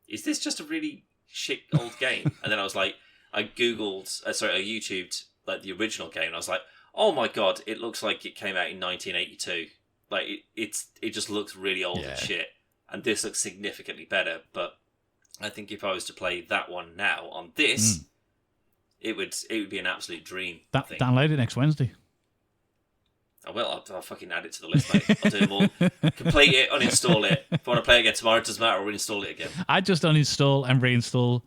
is this just a really shit old game? And then I was like, I YouTubed like the original game, and I was like, oh my god, it looks like it came out in 1982. Like, it just looks really old and shit. And this looks significantly better, but I think if I was to play that one now on this, it would be an absolute dream. Download it next Wednesday. I will. I'll fucking add it to the list, mate. I'll do them all. Complete it, uninstall it. If I want to play it again tomorrow, it doesn't matter. I'll reinstall it again. I just uninstall and reinstall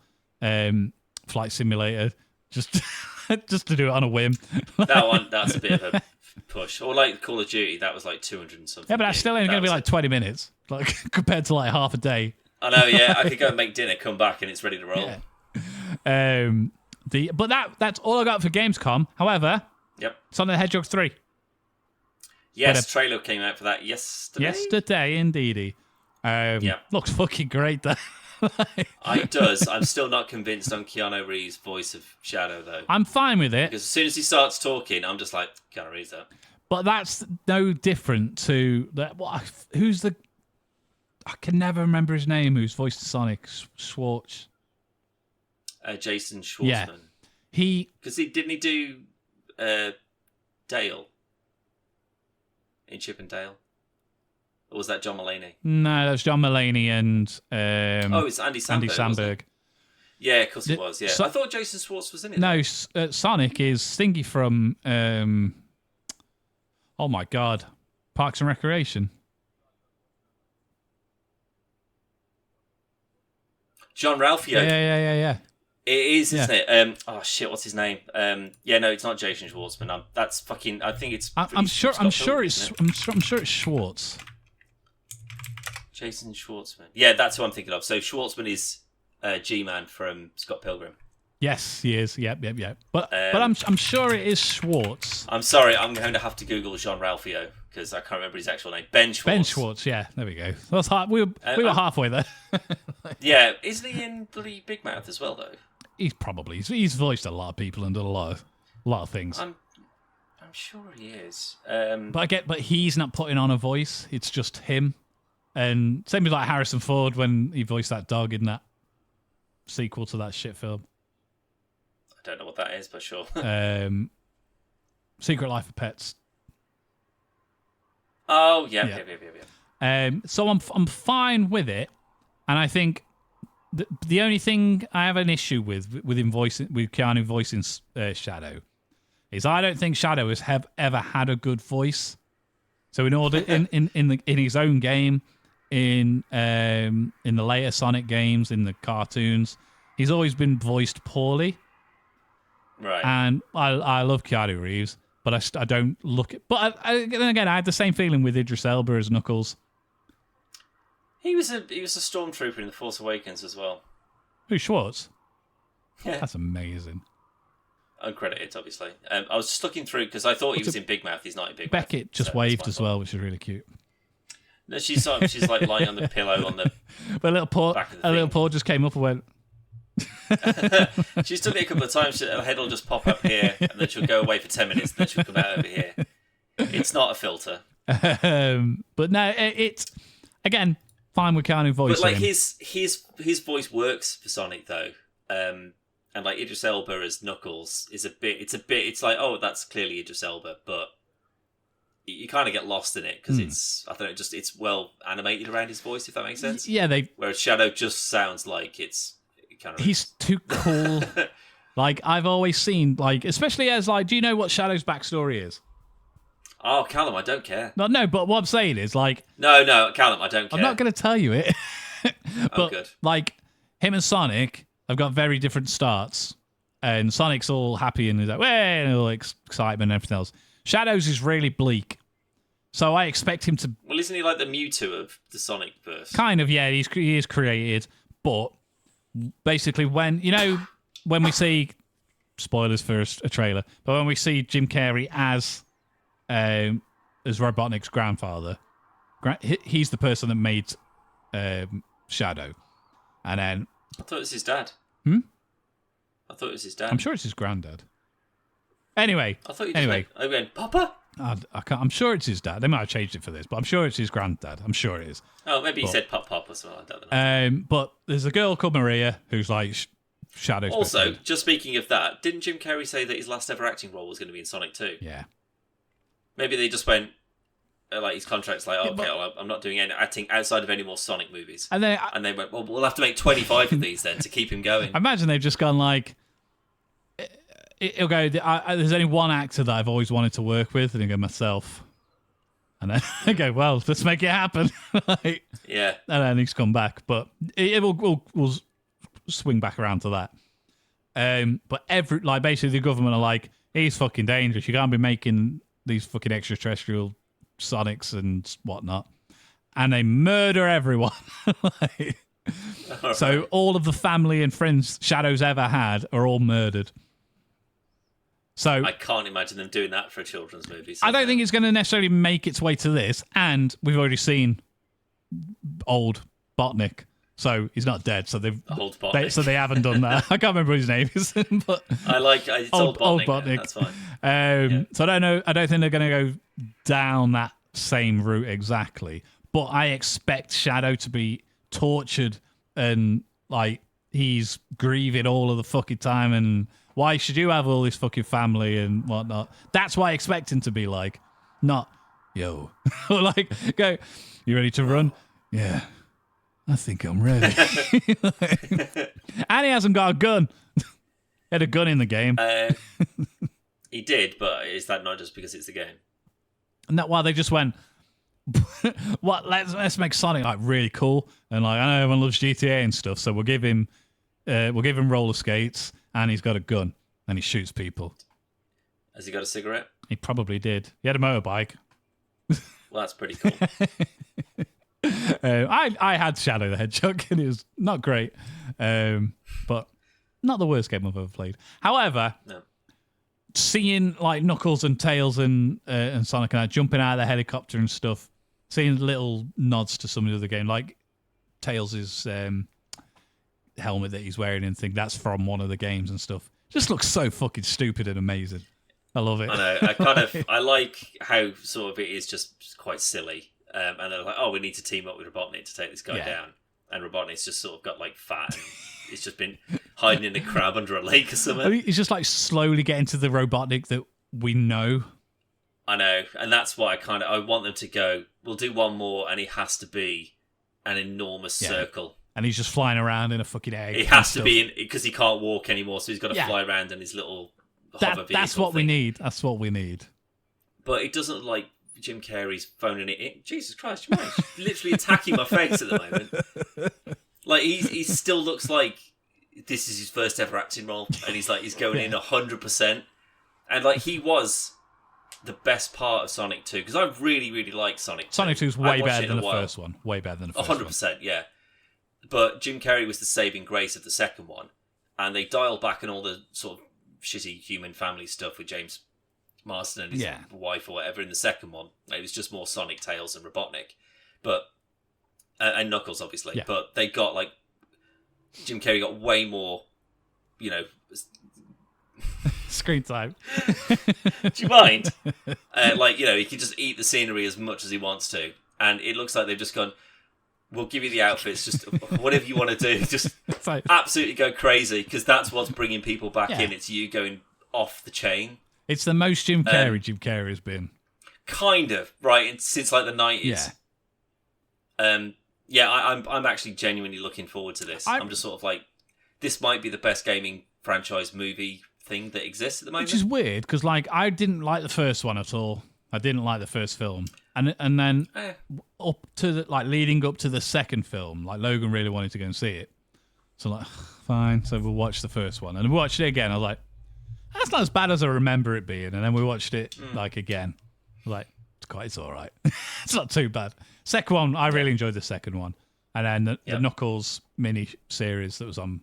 Flight Simulator just to do it on a whim. That's a bit of a push. Or like Call of Duty, that was like 200 and something. Yeah, but that's still only going to be like 20 minutes, like compared to like half a day. I know. Yeah, I could go and make dinner, come back, and it's ready to roll. Yeah. But that's all I got for Gamescom. However, Sonic the Hedgehog 3. Yes, trailer came out for that yesterday. Yesterday, indeedy. Looks fucking great, though. It does. I'm still not convinced on Keanu Reeves' voice of Shadow, though. I'm fine with it. Because as soon as he starts talking, I'm just like, Keanu Reeves, that. But that's no different to... Who's the... I can never remember his name, who's voiced Sonic. Schwartz. Jason Schwartzman. Yeah. Because didn't he do Dale? In Chip and Dale? Or was that John Mulaney? No, that's John Mulaney and... it's Andy Samberg. Andy Samberg. Yeah, of course it was, yeah. I thought Jason Schwartz was in it. No, Sonic is Stingy from... oh my God. Parks and Recreation. John Ralphio. Yeah. It is, isn't it? Oh shit, what's his name? No, it's not Jason Schwartzman. That's fucking. I think it's. I'm sure it's Schwartz. Jason Schwartzman. Yeah, that's who I'm thinking of. So Schwartzman is G-Man from Scott Pilgrim. Yes, he is. Yep. But I'm sure it is Schwartz. I'm sorry, I'm going to have to Google Jean Ralphio because I can't remember his actual name. Ben Schwartz. Ben Schwartz. Yeah, there we go. That's hard. We were halfway there. Yeah, isn't he in bloody Big Mouth as well though? He's voiced a lot of people and done a lot of things. I'm sure he is. But he's not putting on a voice. It's just him. And same with like Harrison Ford when he voiced that dog in that sequel to that shit film. I don't know what that is, but sure. Secret Life of Pets. Oh yeah. So I'm fine with it, and I think the only thing I have an issue with Keanu voicing Shadow is I don't think Shadow has ever had a good voice. So in order in his own game, in the later Sonic games, in the cartoons, he's always been voiced poorly. Right. And I love Keanu Reeves, but I don't look at... But then again, I had the same feeling with Idris Elba as Knuckles. He was a stormtrooper in The Force Awakens as well. Who, Schwartz? Yeah. That's amazing. Uncredited, obviously. I was just looking through because I thought he was in Big Mouth. He's not in Big Mouth. Beckett just waved as well, which is really cute. No, she's like lying on the pillow on the but a little paw just came up and went. She's done it a couple of times. Her head will just pop up here, and then she'll go away for 10 minutes, and then she'll come out over here. It's not a filter. But no, it's again fine with Keanu voice. But like his voice works for Sonic though, and like Idris Elba as Knuckles is it's like, oh, that's clearly Idris Elba, but you kind of get lost in it because it's well animated around his voice, if that makes sense. Yeah, whereas Shadow just sounds like he's too cool. Like I've always seen, like especially as like, do you know what Shadow's backstory is? Oh, Callum, I don't care. No, but what I'm saying is like, no, Callum, I don't care. I'm not going to tell you it. But good. like him and Sonic have got very different starts, and Sonic's all happy and he's like, "Way," and all excitement and everything else. Shadow's is really bleak, so I expect him to. Well, isn't he like the Mewtwo of the Sonic verse? Kind of, yeah. He is created, but basically, when we see spoilers for a trailer, but when we see Jim Carrey as Robotnik's grandfather, he's the person that made Shadow, and then I thought it was his dad. I thought it was his dad. I'm sure it's his granddad. Anyway, I thought you just went, Papa? I can't. I'm sure it's his dad. They might have changed it for this, but I'm sure it's his granddad. I'm sure it is. Oh, maybe he said Pop or something like that. But there's a girl called Maria who's like Shadow's. Also, just speaking of that, didn't Jim Carrey say that his last ever acting role was going to be in Sonic 2? Yeah. Maybe they just went, like his contract's like, I'm not doing any acting outside of any more Sonic movies. And they went, well, we'll have to make 25 of these then to keep him going. I imagine they've just gone like, he'll go, there's only one actor that I've always wanted to work with, and he'll go, myself. And then I go, well, let's make it happen. Yeah. And then he's come back. But we'll swing back around to that. But basically the government are like, he's fucking dangerous. You can't be making these fucking extraterrestrial Sonics and whatnot. And they murder everyone. So all of the family and friends Shadow's ever had are all murdered. So I can't imagine them doing that for a children's movie. I don't think it's going to necessarily make its way to this. And we've already seen OldBotnik, so he's not dead. So they haven't done that. I can't remember what his name is, but it's OldBotnik. That's fine. So I don't know. I don't think they're going to go down that same route exactly. But I expect Shadow to be tortured and like he's grieving all of the fucking time and. Why should you have all this fucking family and whatnot? That's what I expect him to be like. Not, yo. Or like, go, you ready to run? Yeah. I think I'm ready. And he hasn't got a gun. He had a gun in the game. He did, but is that not just because it's a game? And that why they just went, what? Let's make Sonic like really cool. And like, I know everyone loves GTA and stuff, so we'll give him roller skates. And he's got a gun, and he shoots people. Has he got a cigarette? He probably did. He had a motorbike. Well, that's pretty cool. I had Shadow the Hedgehog, and it was not great, but not the worst game I've ever played. However, seeing like Knuckles and Tails and Sonic and I jumping out of the helicopter and stuff, seeing little nods to some of the other game, like Tails' helmet that he's wearing and think that's from one of the games and stuff. Just looks so fucking stupid and amazing. I love it. I know. I like how sort of it is just quite silly. And they're like, oh, we need to team up with Robotnik to take this guy down. And Robotnik's just sort of got like fat. And he's just been hiding in a crab under a lake or something. I mean, he's just like slowly getting to the Robotnik that we know. I know. And that's why I want them to go, we'll do one more and he has to be an enormous circle. And he's just flying around in a fucking egg. It has to be because he can't walk anymore, so he's got to fly around in his little hover vehicle. That's what we need. That's what we need. But it doesn't look like Jim Carrey's phoning it in. Jesus Christ, you're literally attacking my face at the moment. Like he still looks like this is his first ever acting role, and he's going in 100%. And like he was the best part of Sonic 2 because I really, really like Sonic 2. Sonic 2 is way better than the first one. Way better than the first 100%, yeah. But Jim Carrey was the saving grace of the second one, and they dialed back on all the sort of shitty human family stuff with James Marsden and his wife or whatever in the second one. It was just more Sonic, Tails, and Robotnik, but and Knuckles obviously. Yeah. But they got like Jim Carrey got way more, you know. Screen time. Do you mind? Like, you know, he can just eat the scenery as much as he wants to, and it looks like they've just gone, we'll give you the outfits, just whatever you want to do, just like, absolutely go crazy, because that's what's bringing people back in. It's you going off the chain. It's the most Jim Carrey has been. Kind of, right, since like the 90s. Yeah. I'm actually genuinely looking forward to this. I'm just sort of like, this might be the best gaming franchise movie thing that exists at the moment. Which is weird, because like, I didn't like the first one at all. I didn't like the first film. And then up to the, like, leading up to the second film, like, Logan really wanted to go and see it. So like, fine, so we'll watch the first one. And we watched it again. I was like, that's not as bad as I remember it being. And then we watched it like again. Like, it's all right. It's not too bad. Second one, I really enjoyed the second one. And then the Knuckles mini series that was on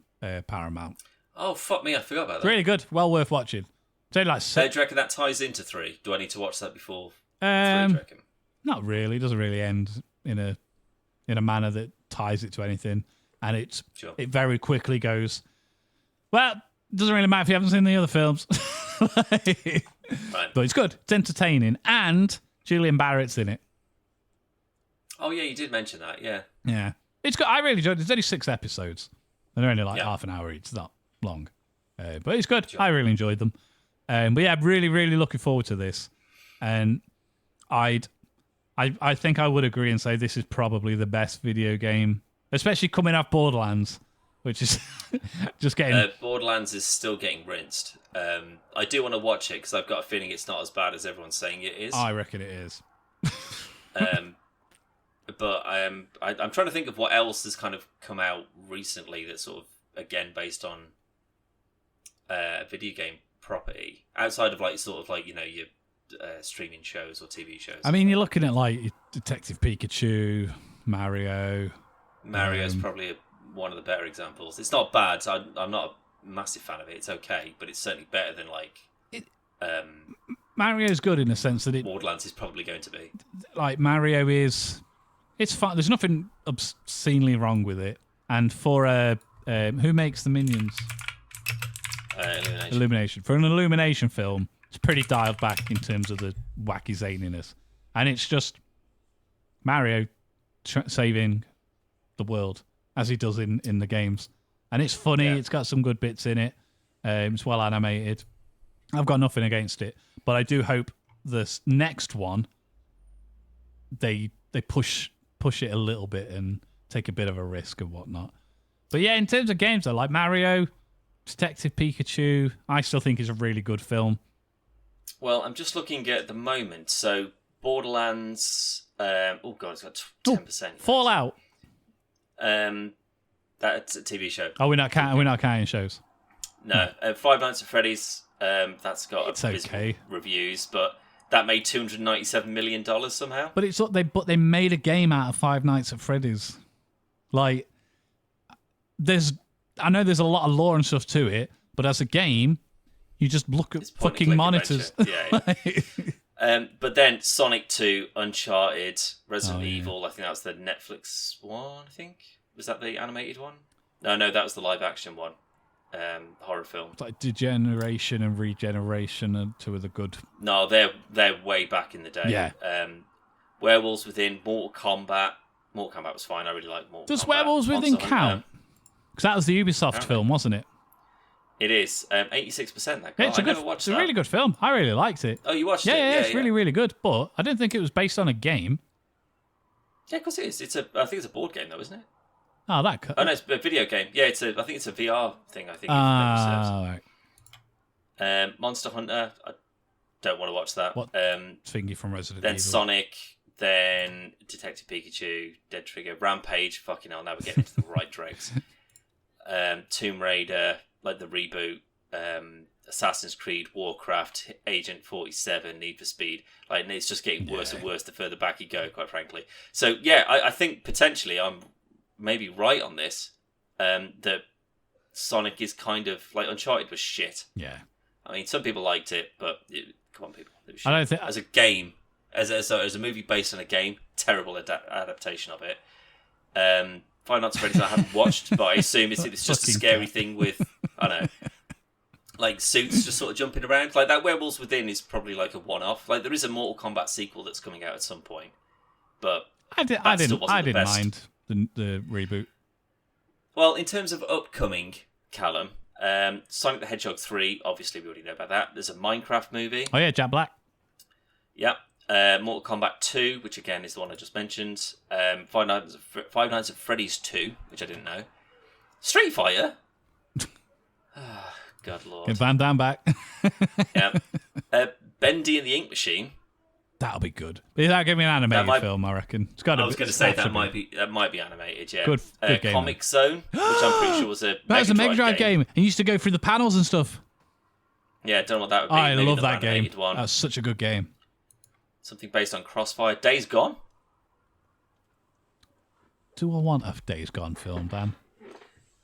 Paramount. Oh, fuck me, I forgot about that. Really good. Well worth watching. Do you reckon that ties into 3? Do I need to watch that before 3, do you reckon? Not really. It doesn't really end in a manner that ties it to anything. And it very quickly goes, well, it doesn't really matter if you haven't seen the other films. Right. But it's good. It's entertaining. And Julian Barrett's in it. Oh, yeah, you did mention that, yeah. Yeah. It's good. I really enjoyed it. There's only 6 episodes. And they're only like half an hour each. It's not long. But it's good. Sure. I really enjoyed them. But yeah, I'm really, really looking forward to this. And I think I would agree and say this is probably the best video game, especially coming off Borderlands, which is just getting... Borderlands is still getting rinsed. I do want to watch it because I've got a feeling it's not as bad as everyone's saying it is. I reckon it is. But I'm trying to think of what else has kind of come out recently that's sort of, again, based on a video game property, outside of like sort of like, you know, your streaming shows or TV shows. I mean, you're looking at like Detective Pikachu, Mario. Mario's probably one of the better examples. It's not bad. I'm not a massive fan of it. It's okay, but it's certainly better than like... Mario's good in the sense that Borderlands is probably going to be. Like, Mario is... It's fun. There's nothing obscenely wrong with it. And for who makes the Minions? Illumination. For an Illumination film, it's pretty dialed back in terms of the wacky zaniness. And it's just Mario saving the world, as he does in the games. And it's funny. Yeah. It's got some good bits in it. It's well animated. I've got nothing against it. But I do hope this next one, they push it a little bit and take a bit of a risk and whatnot. But yeah, in terms of games, though, like Mario, Detective Pikachu, I still think is a really good film. Well, I'm just looking at the moment. So Borderlands, it's got 10%. Fallout. That's a TV show. Oh, we're not counting shows. No, Five Nights at Freddy's. That's got okay reviews, but that made $297 million somehow. But they made a game out of Five Nights at Freddy's. Like, I know there's a lot of lore and stuff to it, but as a game, you just look at fucking monitors. Yeah. But then Sonic 2, Uncharted, Resident Evil. I think that was the Netflix one. I think was that the animated one? No, that was the live action one. Horror film. It's like Degeneration and Regeneration and two of the good. No, they're way back in the day. Yeah. Werewolves Within, Mortal Kombat. Mortal Kombat was fine. I really like Mortal Kombat. Does Werewolves Within count? Because that was the Ubisoft film, wasn't it? It is. 86% that got. It's a really good film. I really liked it. Oh, you watched it? Yeah, it's really, really good. But I didn't think it was based on a game. Yeah, of course it is. I think it's a board game though, isn't it? Oh, no, it's a video game. Yeah, I think it's a VR thing. I think. Right. Monster Hunter. I don't want to watch that. What thingy from Resident Evil? Then Sonic. Then Detective Pikachu. Dead Trigger. Rampage. Fucking hell! Now we're getting to the right dregs. Tomb Raider, like the reboot. Assassin's Creed, Warcraft, Agent 47, Need for Speed. Like, it's just getting worse and worse the further back you go, quite frankly. So yeah, I think potentially I'm maybe right on this. That Sonic is kind of like Uncharted was shit. Yeah. I mean, some people liked it, but come on, people. I don't think as a game, as a movie based on a game, terrible adaptation of it. Five Nights at Freddy's I haven't watched, but I assume it's just a scary thing with I don't know, like suits just sort of jumping around. Like that Werewolves Within is probably like a one-off. Like there is a Mortal Kombat sequel that's coming out at some point, but I didn't mind the reboot. Well, in terms of upcoming, Callum, Sonic the Hedgehog 3, obviously we already know about that. There's a Minecraft movie. Oh yeah, Jack Black. Yep. Mortal Kombat 2, which again is the one I just mentioned. Five Nights at Freddy's 2, which I didn't know. Street Fighter. Oh, God Lord. Get Van Damme back. Yeah. Bendy and the Ink Machine. That'll be good. That'll give me an animated film, I reckon. I was going to say that might be animated. Yeah. Good game. Comic Zone, which I'm pretty sure was a Mega Drive game. And you used to go through the panels and stuff. Yeah, don't know what that would be. I love that game. One. That's such a good game. Something based on Crossfire. Days Gone. Do I want a Days Gone film, Dan?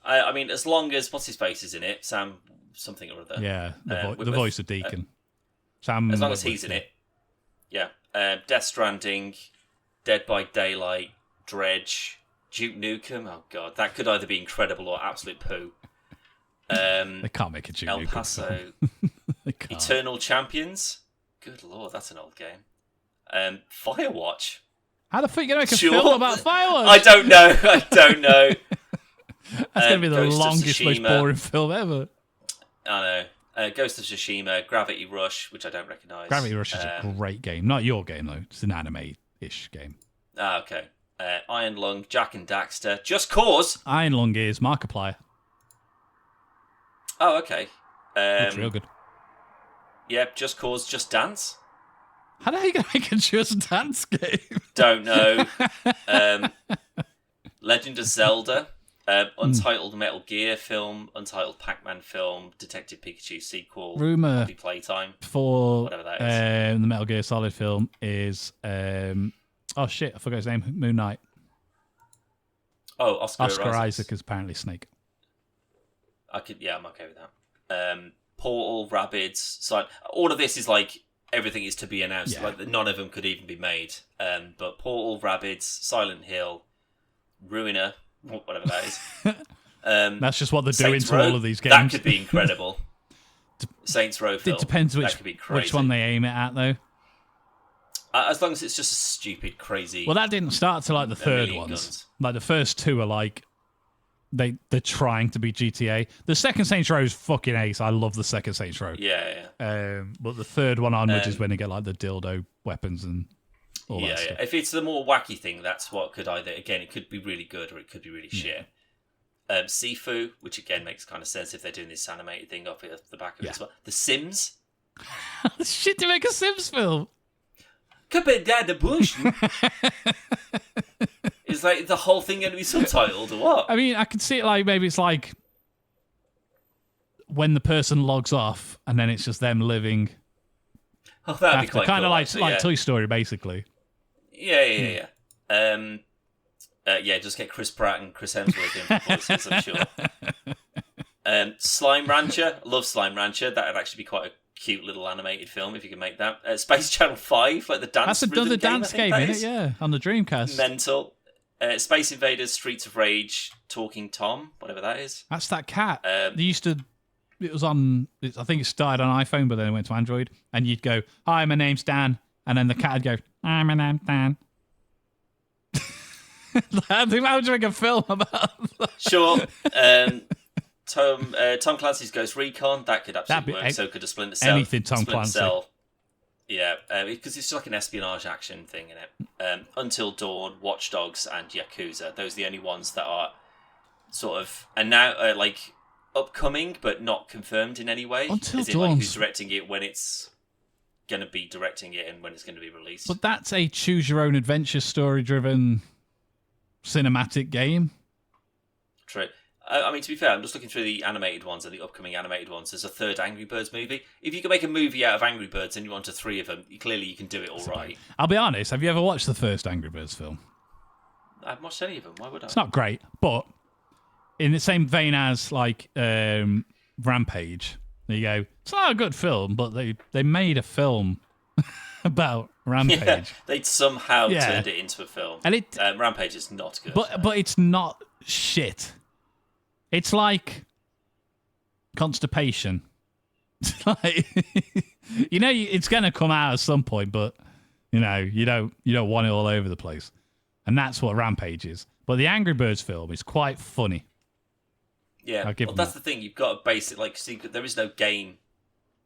I mean, as long as what's his face is in it, Sam something or other. Yeah, the voice of Deacon. Sam. As long as he's in it. Yeah. Death Stranding, Dead by Daylight, Dredge, Duke Nukem. Oh god, that could either be incredible or absolute poo. They can't make a Duke El Nukem Paso. They can't. Eternal Champions. Good lord, that's an old game. Firewatch. How the fuck are you going to make a film about Firewatch? I don't know. That's going to be the longest, most boring film ever. I know. Ghost of Tsushima, Gravity Rush, which I don't recognise. Gravity Rush is a great game. Not your game, though. It's an anime-ish game. Ah, okay. Iron Lung, Jack and Daxter, Just Cause. Iron Lung is Markiplier. Oh, okay. Looks real good. Yeah, Just Cause, Just Dance. How are you going to make a Just Dance game? Don't know. Legend of Zelda. Untitled Metal Gear film, Untitled Pac-Man film, Detective Pikachu sequel, Rumour Playtime for whatever that is. The Metal Gear Solid film is oh shit, I forgot his name. Moon Knight. Oh, Oscar Isaac is apparently Snake. I'm okay with that. Portal, Rabbids, all of this is like everything is to be announced. Yeah. Like none of them could even be made. But Portal, Rabbids, Silent Hill, Ruiner. Whatever that is. That's just what they're doing to all of these games. That could be incredible. Saints Row film. It depends which one they aim it at, though. As long as it's just a stupid, crazy... Well, that didn't start to like the third ones. Guns. Like the first two are like... They're trying to be GTA. The second Saints Row is fucking ace. I love the second Saints Row. Yeah. But the third one onwards is when they get like the dildo weapons and... Yeah. If it's the more wacky thing, that's what could either... Again, it could be really good or it could be really shit. Sifu, which again makes kind of sense if they're doing this animated thing off the back of it as well. The Sims. Shit to make a Sims film. Could be down the bush. Is like the whole thing going to be subtitled or what? I mean, I could see it like maybe it's like when the person logs off and then it's just them living. Oh, that'd be quite kind cool, of like Toy Story, basically. Yeah. Just get Chris Pratt and Chris Hemsworth in for voices, I'm sure. Slime Rancher. I love Slime Rancher. That would actually be quite a cute little animated film if you can make that. Space Channel 5, like the dance That's another dance game, isn't it? Yeah, on the Dreamcast. Mental. Space Invaders, Streets of Rage, Talking Tom, whatever that is. That's that cat. They used to... It was on... I think it started on iPhone, but then it went to Android. And you'd go, "Hi, my name's Dan." And then the cat would go, "Hi, my name's Dan." I think that would make a film about that. Sure. Tom Clancy's Ghost Recon, that could absolutely work. So could a Splinter Cell. Anything Tom Clancy. Yeah, because it's like an espionage action thing in it. Until Dawn, Watch Dogs, and Yakuza. Those are the only ones that are sort of... And now, upcoming, but not confirmed in any way. Until Dawn. Like who's directing it, when it's going to be directing it, and when it's going to be released. But that's a choose-your-own-adventure, story-driven cinematic game. True. I mean, to be fair, I'm just looking through the animated ones and the upcoming animated ones. There's a third Angry Birds movie. If you can make a movie out of Angry Birds and you want three of them, clearly you can do it all right. I'll be honest, have you ever watched the first Angry Birds film? I haven't watched any of them. Why would I? It's not great, but in the same vein as like Rampage, You go, it's not a good film, but they made a film about Rampage. Yeah, they'd somehow turned it into a film. And Rampage is not good. But it's not shit. It's like constipation. Like, it's going to come out at some point, but you don't want it all over the place. And that's what Rampage is. But the Angry Birds film is quite funny. Yeah, well, that's the thing. You've got to base it there is no game.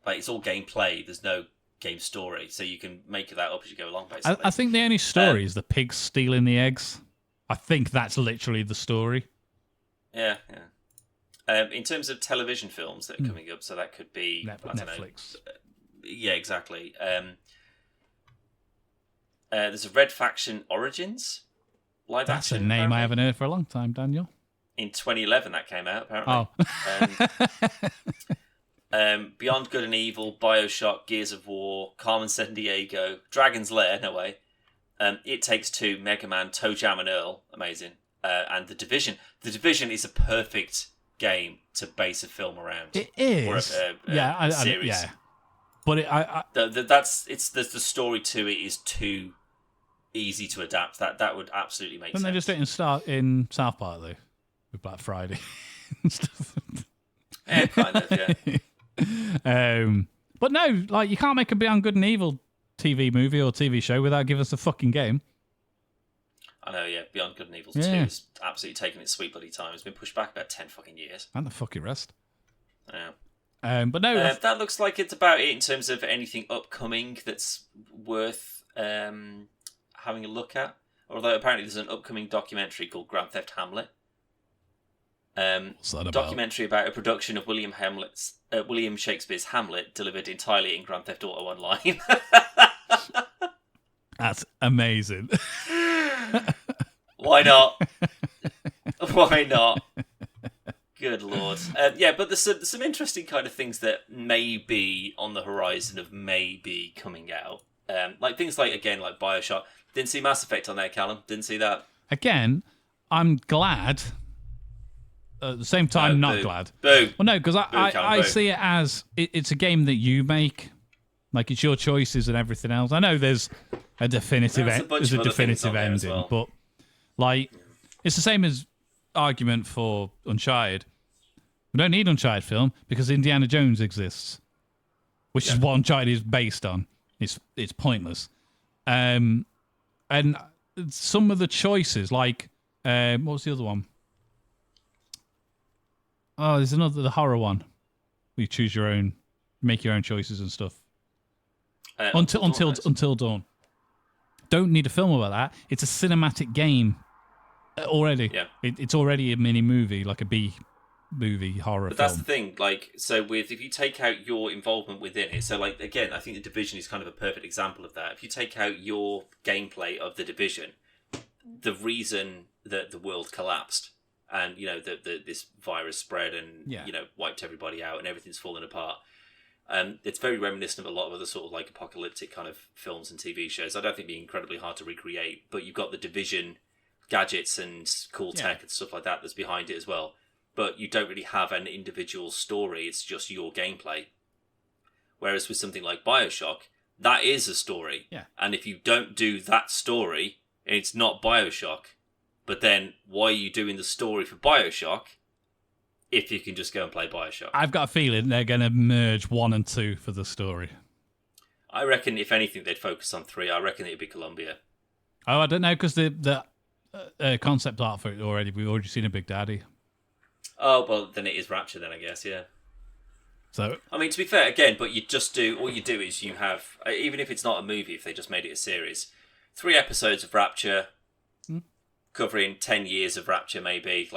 Like, it's all gameplay. There's no game story, so you can make that up as you go along. Basically, I think the only story is the pigs stealing the eggs. I think that's literally the story. Yeah. In terms of television films that are coming up, so that could be Netflix. Yeah, exactly. There's a Red Faction Origins live That's action. a name apparently. I haven't heard for a long time, Daniel. In 2011, that came out, apparently. Beyond Good and Evil, Bioshock, Gears of War, Carmen Sandiego, Dragon's Lair, no way. It Takes Two, Mega Man, Toe Jam and Earl, amazing. And The Division. The Division is a perfect game to base a film around. It is. Or a series. Yeah. But the story to it is too easy to adapt. That would absolutely make sense. They just did in South Park though, with Black Friday and stuff. Yeah, kind of. Yeah. But no, like you can't make a Beyond Good and Evil TV movie or TV show without giving us a fucking game. I know, yeah. Beyond Good and Evil 2 is absolutely taking its sweet bloody time. It's been pushed back about 10 fucking years. And the fucking rest. Yeah. But no, that looks like it's about it in terms of anything upcoming that's worth having a look at. Although apparently there's an upcoming documentary called Grand Theft Hamlet. what's that about? Documentary about a production of William Shakespeare's Hamlet delivered entirely in Grand Theft Auto Online. That's amazing. Why not? Why not? Good lord. But there's some interesting kind of things that may be on the horizon of maybe coming out. Like things like Bioshock. Didn't see Mass Effect on there, Callum. Didn't see that. Again, I'm glad. At the same time, not glad. Boo. Well, no, because I boo. see it as it's a game that you make. Like it's your choices and everything else. I know there's a definitive ending, well. but like it's the same as argument for Uncharted. We don't need Uncharted film because Indiana Jones exists, which is what Uncharted is based on. It's pointless. And some of the choices, like what was the other one? Oh, there's the horror one. Where you choose your own, make your own choices and stuff. Until Dawn. Don't need a film about that. It's a cinematic game already. Yeah. It's already a mini movie, like a B movie horror But film. that's the thing, if you take out your involvement within it, again, I think The Division is kind of a perfect example of that. If you take out your gameplay of The Division, the reason that the world collapsed and, this virus spread and, wiped everybody out and everything's fallen apart, it's very reminiscent of a lot of other sort of apocalyptic kind of films and TV shows. I don't think it'd be incredibly hard to recreate, but you've got The Division gadgets and cool tech and stuff like that that's behind it as well. But you don't really have an individual story. It's just your gameplay. Whereas with something like Bioshock, that is a story. Yeah. And if you don't do that story, it's not Bioshock. But then why are you doing the story for Bioshock if you can just go and play Bioshock? I've got a feeling they're going to merge 1 and 2 for the story. I reckon, if anything, they'd focus on 3. I reckon it'd be Columbia. Oh, I don't know, because the concept art for it we've already seen a Big Daddy. Oh, well, then it is Rapture then, I guess, yeah. So, I mean, to be fair, again, but all you do is you have, even if it's not a movie, if they just made it a series, 3 episodes of Rapture, covering 10 years of Rapture, maybe,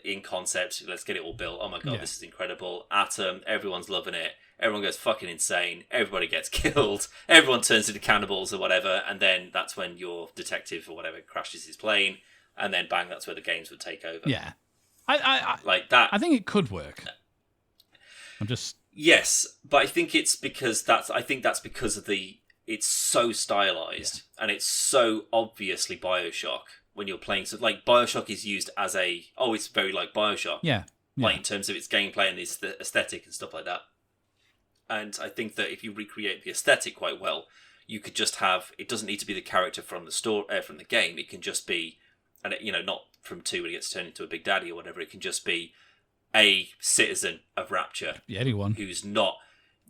in concept, let's get it all built. Oh my god, This is incredible. Atom, everyone's loving it. Everyone goes fucking insane. Everybody gets killed. Everyone turns into cannibals or whatever, and then that's when your detective or whatever crashes his plane, and then bang, that's where the games would take over. Yeah. I like that. I think it could work. Yes, but I think it's because that's because of it's so stylized and it's so obviously Bioshock when you're playing. So Bioshock is used as it's very like Bioshock. Yeah. Like in terms of its gameplay and its aesthetic and stuff like that. And I think that if you recreate the aesthetic quite well, you could just have, it doesn't need to be the character from the from the game. It can just be, and not from 2 when he gets turned into a big daddy or whatever. It can just be a citizen of Rapture. Yeah, anyone who's not,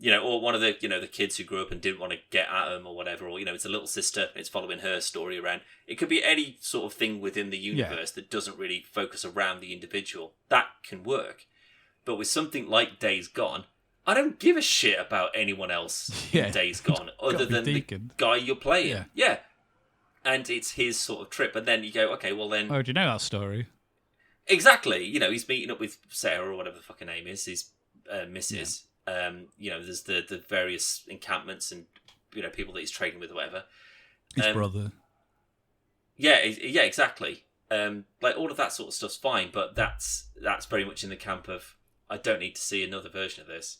or one of the, the kids who grew up and didn't want to get at him or whatever, or, it's a little sister, it's following her story around. It could be any sort of thing within the universe that doesn't really focus around the individual. That can work. But with something like Days Gone, I don't give a shit about anyone else in Days Gone other than the guy you're playing. Yeah. And it's his sort of trip. And then you go, okay, well then... Oh, do you know that story? Exactly. He's meeting up with Sarah or whatever the fucking name is, his missus. Yeah. There's the various encampments and, people that he's trading with or whatever. His brother. Yeah, exactly. Like all of that sort of stuff's fine, but that's very much in the camp of, I don't need to see another version of this.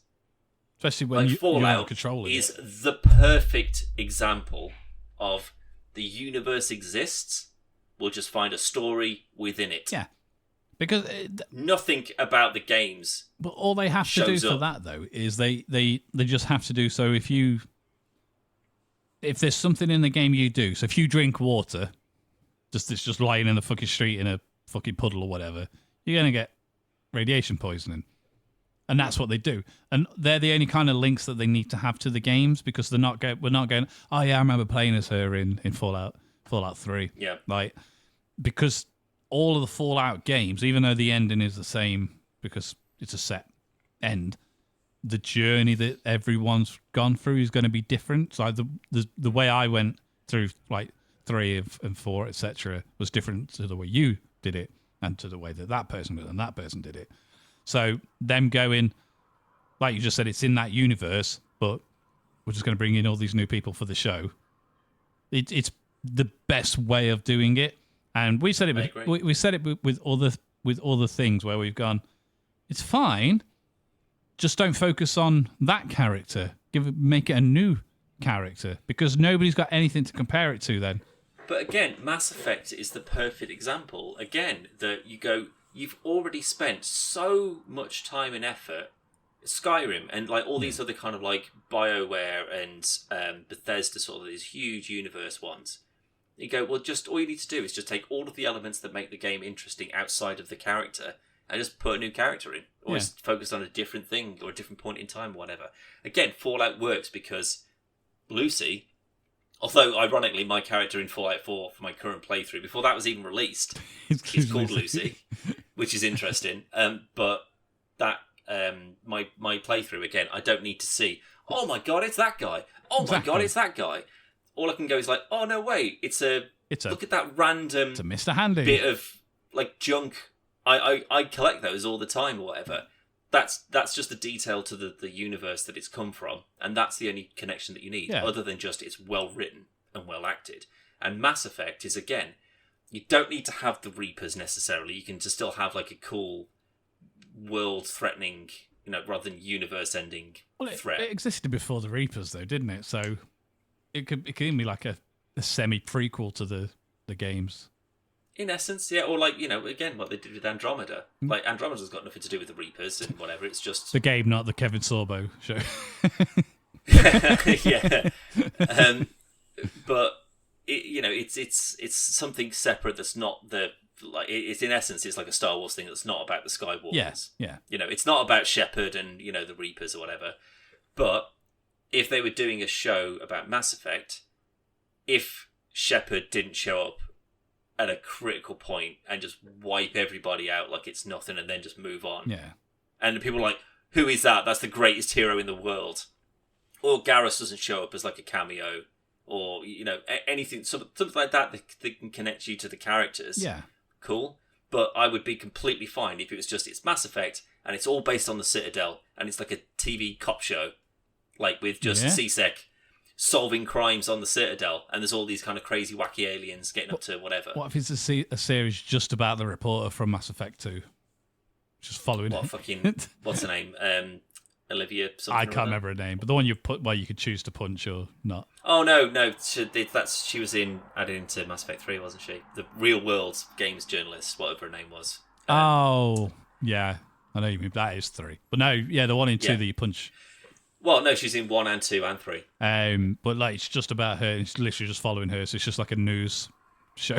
Especially when Fallout controlling is the perfect example of the universe exists. We'll just find a story within it. Yeah, because nothing about the games. But all they have to do for that though is they just have to do so. If there's something in the game you do, so if you drink water, it's just lying in the fucking street in a fucking puddle or whatever, you're gonna get radiation poisoning. And that's what they do. And they're the only kind of links that they need to have to the games, because we're not going, oh yeah, I remember playing as her in Fallout 3. Yeah. Like, because all of the Fallout games, even though the ending is the same because it's a set end, the journey that everyone's gone through is going to be different. So the way I went through like 3 and 4, etc., was different to the way you did it and to the way that person did and that person did it. So them going, like you just said, it's in that universe, but we're just going to bring in all these new people for the show. It's the best way of doing it, and we said it. We said it with other things where we've gone. It's fine, just don't focus on that character. Make it a new character, because nobody's got anything to compare it to then. But again, Mass Effect is the perfect example. Again, that you go. You've already spent so much time and effort, Skyrim and like all these other kind of like BioWare and Bethesda, sort of these huge universe ones. You go, well, just all you need to do is just take all of the elements that make the game interesting outside of the character and just put a new character in, or just focus on a different thing or a different point in time or whatever. Again, Fallout works because Lucy, although ironically my character in Fallout 4 for my current playthrough, before that was even released, is called Lucy, which is interesting. But that my playthrough, again, I don't need to see, oh my god, it's that guy. Oh my god, it's that guy. All I can go is like, oh no, wait, it's a look at that random it's a Mr. Handy bit of like junk. I collect those all the time or whatever. That's just a detail to the universe that it's come from, and that's the only connection that you need, other than just it's well written and well acted. And Mass Effect is, again, you don't need to have the Reapers necessarily. You can just still have like a cool world-threatening, rather than universe-ending threat. It existed before the Reapers, though, didn't it? So it could even be like a semi-prequel to the games. In essence, yeah, or like, again, what they did with Andromeda. Like, Andromeda's got nothing to do with the Reapers and whatever, it's just... The game, not the Kevin Sorbo show. Yeah. But, it's something separate that's not the... Like, it's in essence, it's like a Star Wars thing that's not about the Skywalkers. Yeah. It's not about Shepard and, the Reapers or whatever. But if they were doing a show about Mass Effect, if Shepard didn't show up at a critical point and just wipe everybody out like it's nothing and then just move on. Yeah. And people are like, who is that? That's the greatest hero in the world. Or Garrus doesn't show up as like a cameo, or, anything, something like that can connect you to the characters. Yeah. Cool. But I would be completely fine if it was just, it's Mass Effect and it's all based on the Citadel and it's like a TV cop show, like with just CSEC solving crimes on the Citadel, and there's all these kind of crazy, wacky aliens getting up to whatever. What if it's a series just about the reporter from Mass Effect 2? Just following what's her name? Olivia something. I can't remember her name, but the one you put where you could choose to punch or not. Oh, no. She was added into Mass Effect 3, wasn't she? The real world games journalist, whatever her name was. Yeah. I know you mean that is 3. But no, the one in 2 that you punch. Well, no, she's in 1 and 2 and 3. But like it's just about her. It's literally just following her. So it's just like a news show.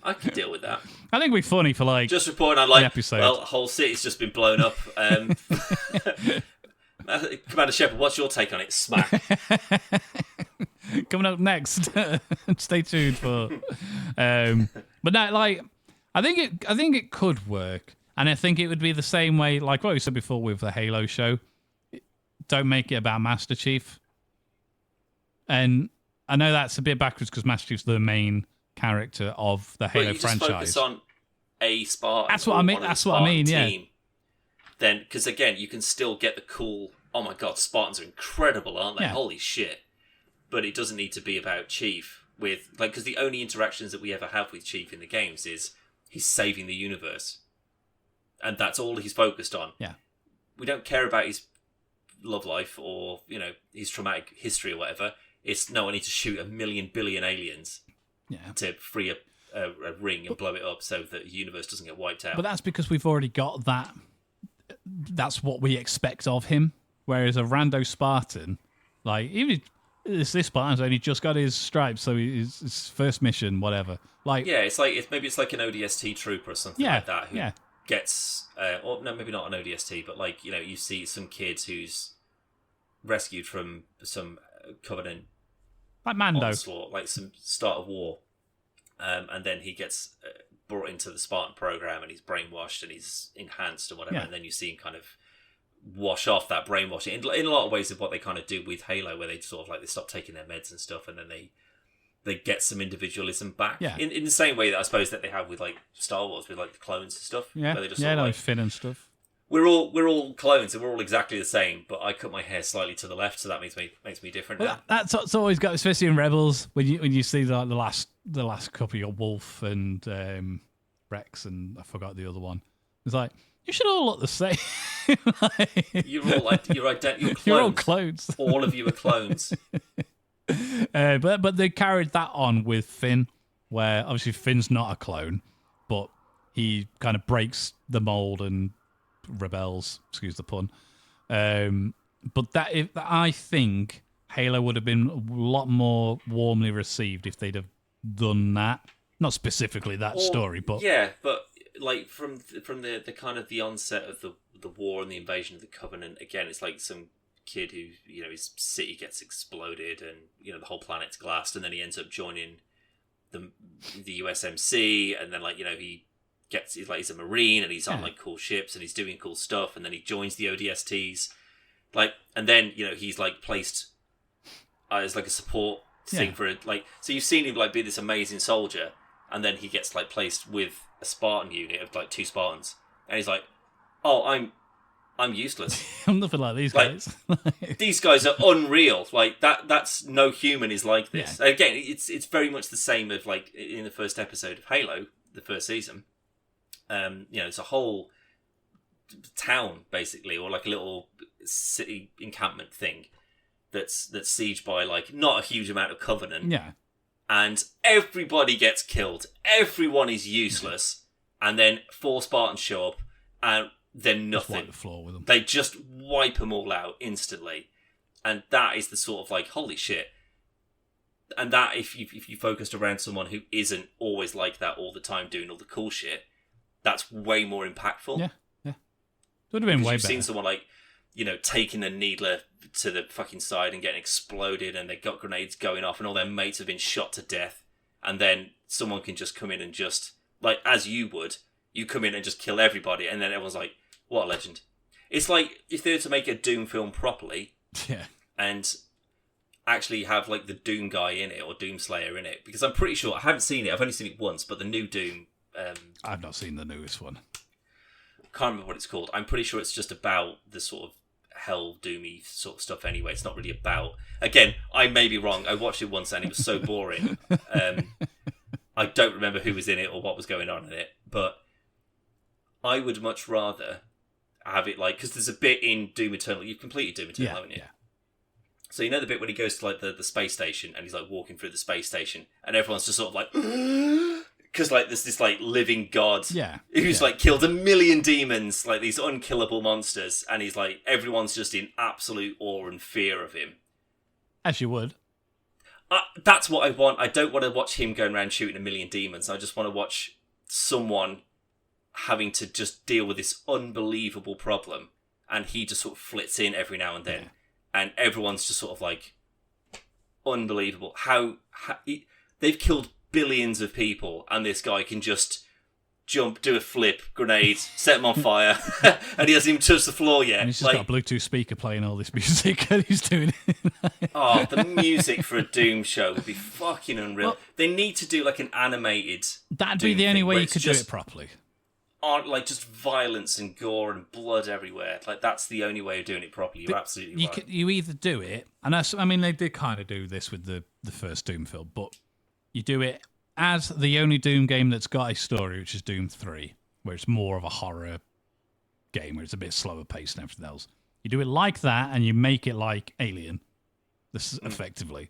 I could deal with that. I think it'd be funny for like just reporting on like an episode. Well, the whole city's just been blown up. Commander Shepard, what's your take on it? Smack. Coming up next. Stay tuned for. But no, like I think it could work, and I think it would be the same way, like what we said before with the Halo show. Don't make it about Master Chief. And I know that's a bit backwards because Master Chief's the main character of the Halo franchise. Just focus on a Spartan. That's what I mean. That's what I mean. Yeah. Then, because again, you can still get the cool. Oh my god, Spartans are incredible, aren't they? Yeah. Holy shit! But it doesn't need to be about Chief with like because the only interactions that we ever have with Chief in the games is he's saving the universe, and that's all he's focused on. Yeah. We don't care about his love life or his traumatic history or whatever. It's no, I need to shoot 1 billion aliens. Yeah. To free a ring and blow it up so that the universe doesn't get wiped out. But that's because we've already got that. That's what we expect of him. Whereas a rando Spartan, like even this Spartan's only just got his stripes, so his first mission, whatever. Like it's like maybe it's like an ODST trooper or something like that who gets or no, maybe not an ODST, but like you see some kid who's rescued from some Covenant. Like Mando. Onslaught, like some start of war. And then he gets brought into the Spartan program and he's brainwashed and he's enhanced or whatever. Yeah. And then you see him kind of wash off that brainwashing in a lot of ways of what they kind of do with Halo, where they sort of like they stop taking their meds and stuff and then they get some individualism back. Yeah. In the same way that I suppose that they have with like Star Wars, with like the clones and stuff. Yeah, where they just like Finn and stuff. We're all clones and we're all exactly the same, but I cut my hair slightly to the left, so that makes me different. Well, that's what's always got, especially in Rebels, when you see the last couple, you got Wolf and Rex, and I forgot the other one. It's like you should all look the same. You're all clones. All of you are clones. But they carried that on with Finn, where obviously Finn's not a clone, but he kind of breaks the mold and rebels, excuse the pun. But I think Halo would have been a lot more warmly received if they'd have done that. Not specifically that story, but but like from the kind of the onset of the war and the invasion of the Covenant, again, it's like some kid who his city gets exploded and the whole planet's glassed, and then he ends up joining the USMC, and then he's a Marine and he's on like cool ships and he's doing cool stuff, and then he joins the ODSTs, and then he's like placed as like a support thing for it, so you've seen him like be this amazing soldier, and then he gets like placed with a Spartan unit of like 2 Spartans, and he's like, oh, I'm useless. I'm nothing like these guys. These guys are unreal. Like that's no human is like this. Yeah. Again, it's very much the same of like in the first episode of Halo, the first season. It's a whole town basically, or like a little city encampment thing that's sieged by like not a huge amount of Covenant. Yeah. And everybody gets killed. Everyone is useless. And then 4 Spartans show up and then nothing. Just wipe the floor with them. They just wipe them all out instantly. And that is the sort of like, holy shit. And that, if you focused around someone who isn't always like that all the time doing all the cool shit, that's way more impactful. Yeah. It would have been way better. You've seen someone like, taking a needler to the fucking side and getting exploded, and they've got grenades going off and all their mates have been shot to death. And then someone can just come in and just, like, as you would, you come in and just kill everybody, and then everyone's like, what a legend. It's like if they were to make a Doom film properly, and actually have like the Doom guy in it or Doom Slayer in it, because I'm pretty sure I haven't seen it. I've only seen it once, but the new Doom. I've not seen the newest one. Can't remember what it's called. I'm pretty sure it's just about the sort of hell doomy sort of stuff. Anyway, it's not really about. Again, I may be wrong. I watched it once and it was so boring. I don't remember who was in it or what was going on in it, but I would much rather have it like, because there's a bit in Doom Eternal. You've completed Doom Eternal, haven't you? Yeah. So you know the bit when he goes to like the space station and he's like walking through the space station and everyone's just sort of like because like there's this like living god who's yeah. like killed 1 million demons, like these unkillable monsters, and he's like everyone's just in absolute awe and fear of him. As you would. That's what I want. I don't want to watch him going around shooting 1 million demons. I just want to watch someone having to just deal with this unbelievable problem, and he just sort of flits in every now and then, and everyone's just sort of like unbelievable. How they've killed billions of people, and this guy can just jump, do a flip, grenade, set him on fire, and he hasn't even touched the floor yet. And he's just got a Bluetooth speaker playing all this music, and he's doing it. Oh, the music for a Doom show would be fucking unreal. Well, they need to do like an animated. That'd be the only way you could do it properly. Like just violence and gore and blood everywhere. Like that's the only way of doing it properly. You're absolutely right. You either do it, and I mean they did kind of do this with the first Doom film, but you do it as the only Doom game that's got a story, which is Doom 3, where it's more of a horror game, where it's a bit slower paced and everything else. You do it like that, and you make it like Alien, this effectively.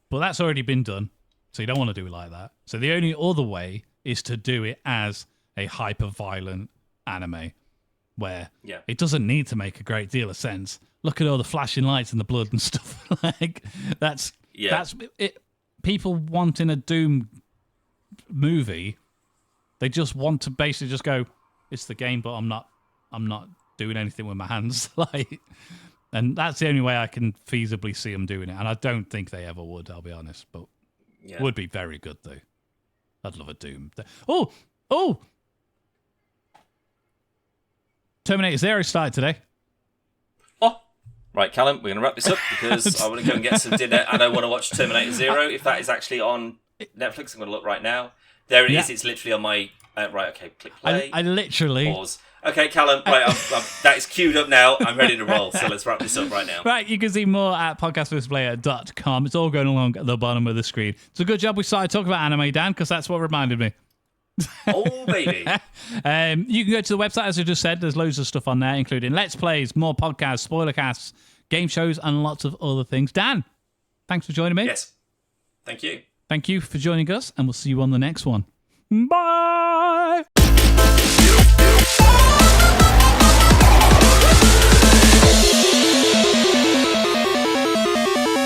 But that's already been done, so you don't want to do it like that. So the only other way is to do it as a hyper-violent anime, where it doesn't need to make a great deal of sense. Look at all the flashing lights and the blood and stuff. Like that's it. People wanting a Doom movie, they just want to basically just go, it's the game, but I'm not doing anything with my hands. Like, and that's the only way I can feasibly see them doing it. And I don't think they ever would, I'll be honest, but it would be very good though. I'd love a Doom. Oh! Terminator Zero started today. Right, Callum, we're going to wrap this up because I want to go and get some dinner and I want to watch Terminator Zero. If that is actually on Netflix, I'm going to look right now. There it is. It's literally on my... right, okay, click play. I literally... Pause. Okay, Callum, right, that is queued up now. I'm ready to roll, so let's wrap this up right now. Right, you can see more at podcastwithplayer.com. It's all going along at the bottom of the screen. It's a good job we started talking about anime, Dan, because that's what reminded me. Oh, baby. You can go to the website, as I just said. There's loads of stuff on there, including Let's Plays, more podcasts, spoiler casts, game shows, and lots of other things. Dan, thanks for joining me. Yes. Thank you. Thank you for joining us, and we'll see you on the next one. Bye!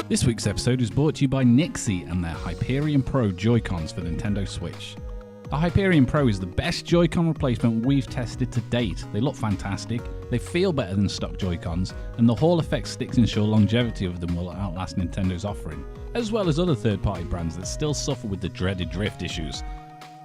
This week's episode is brought to you by NYXI and their Hyperion Pro Joy-Cons for Nintendo Switch. The Hyperion Pro is the best Joy-Con replacement we've tested to date. They look fantastic, they feel better than stock Joy-Cons, and the Hall effect sticks ensure longevity of them will outlast Nintendo's offering, as well as other third-party brands that still suffer with the dreaded drift issues.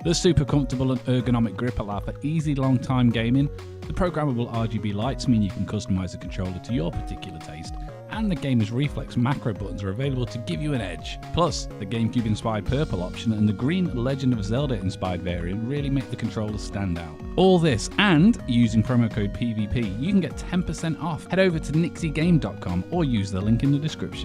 The super comfortable and ergonomic grip allow for easy long-time gaming. The programmable RGB lights mean you can customize the controller to your particular taste, and the gamer's reflex macro buttons are available to give you an edge. Plus, the GameCube-inspired purple option and the green Legend of Zelda-inspired variant really make the controller stand out. All this, and using promo code PvP, you can get 10% off. Head over to nixigame.com or use the link in the description.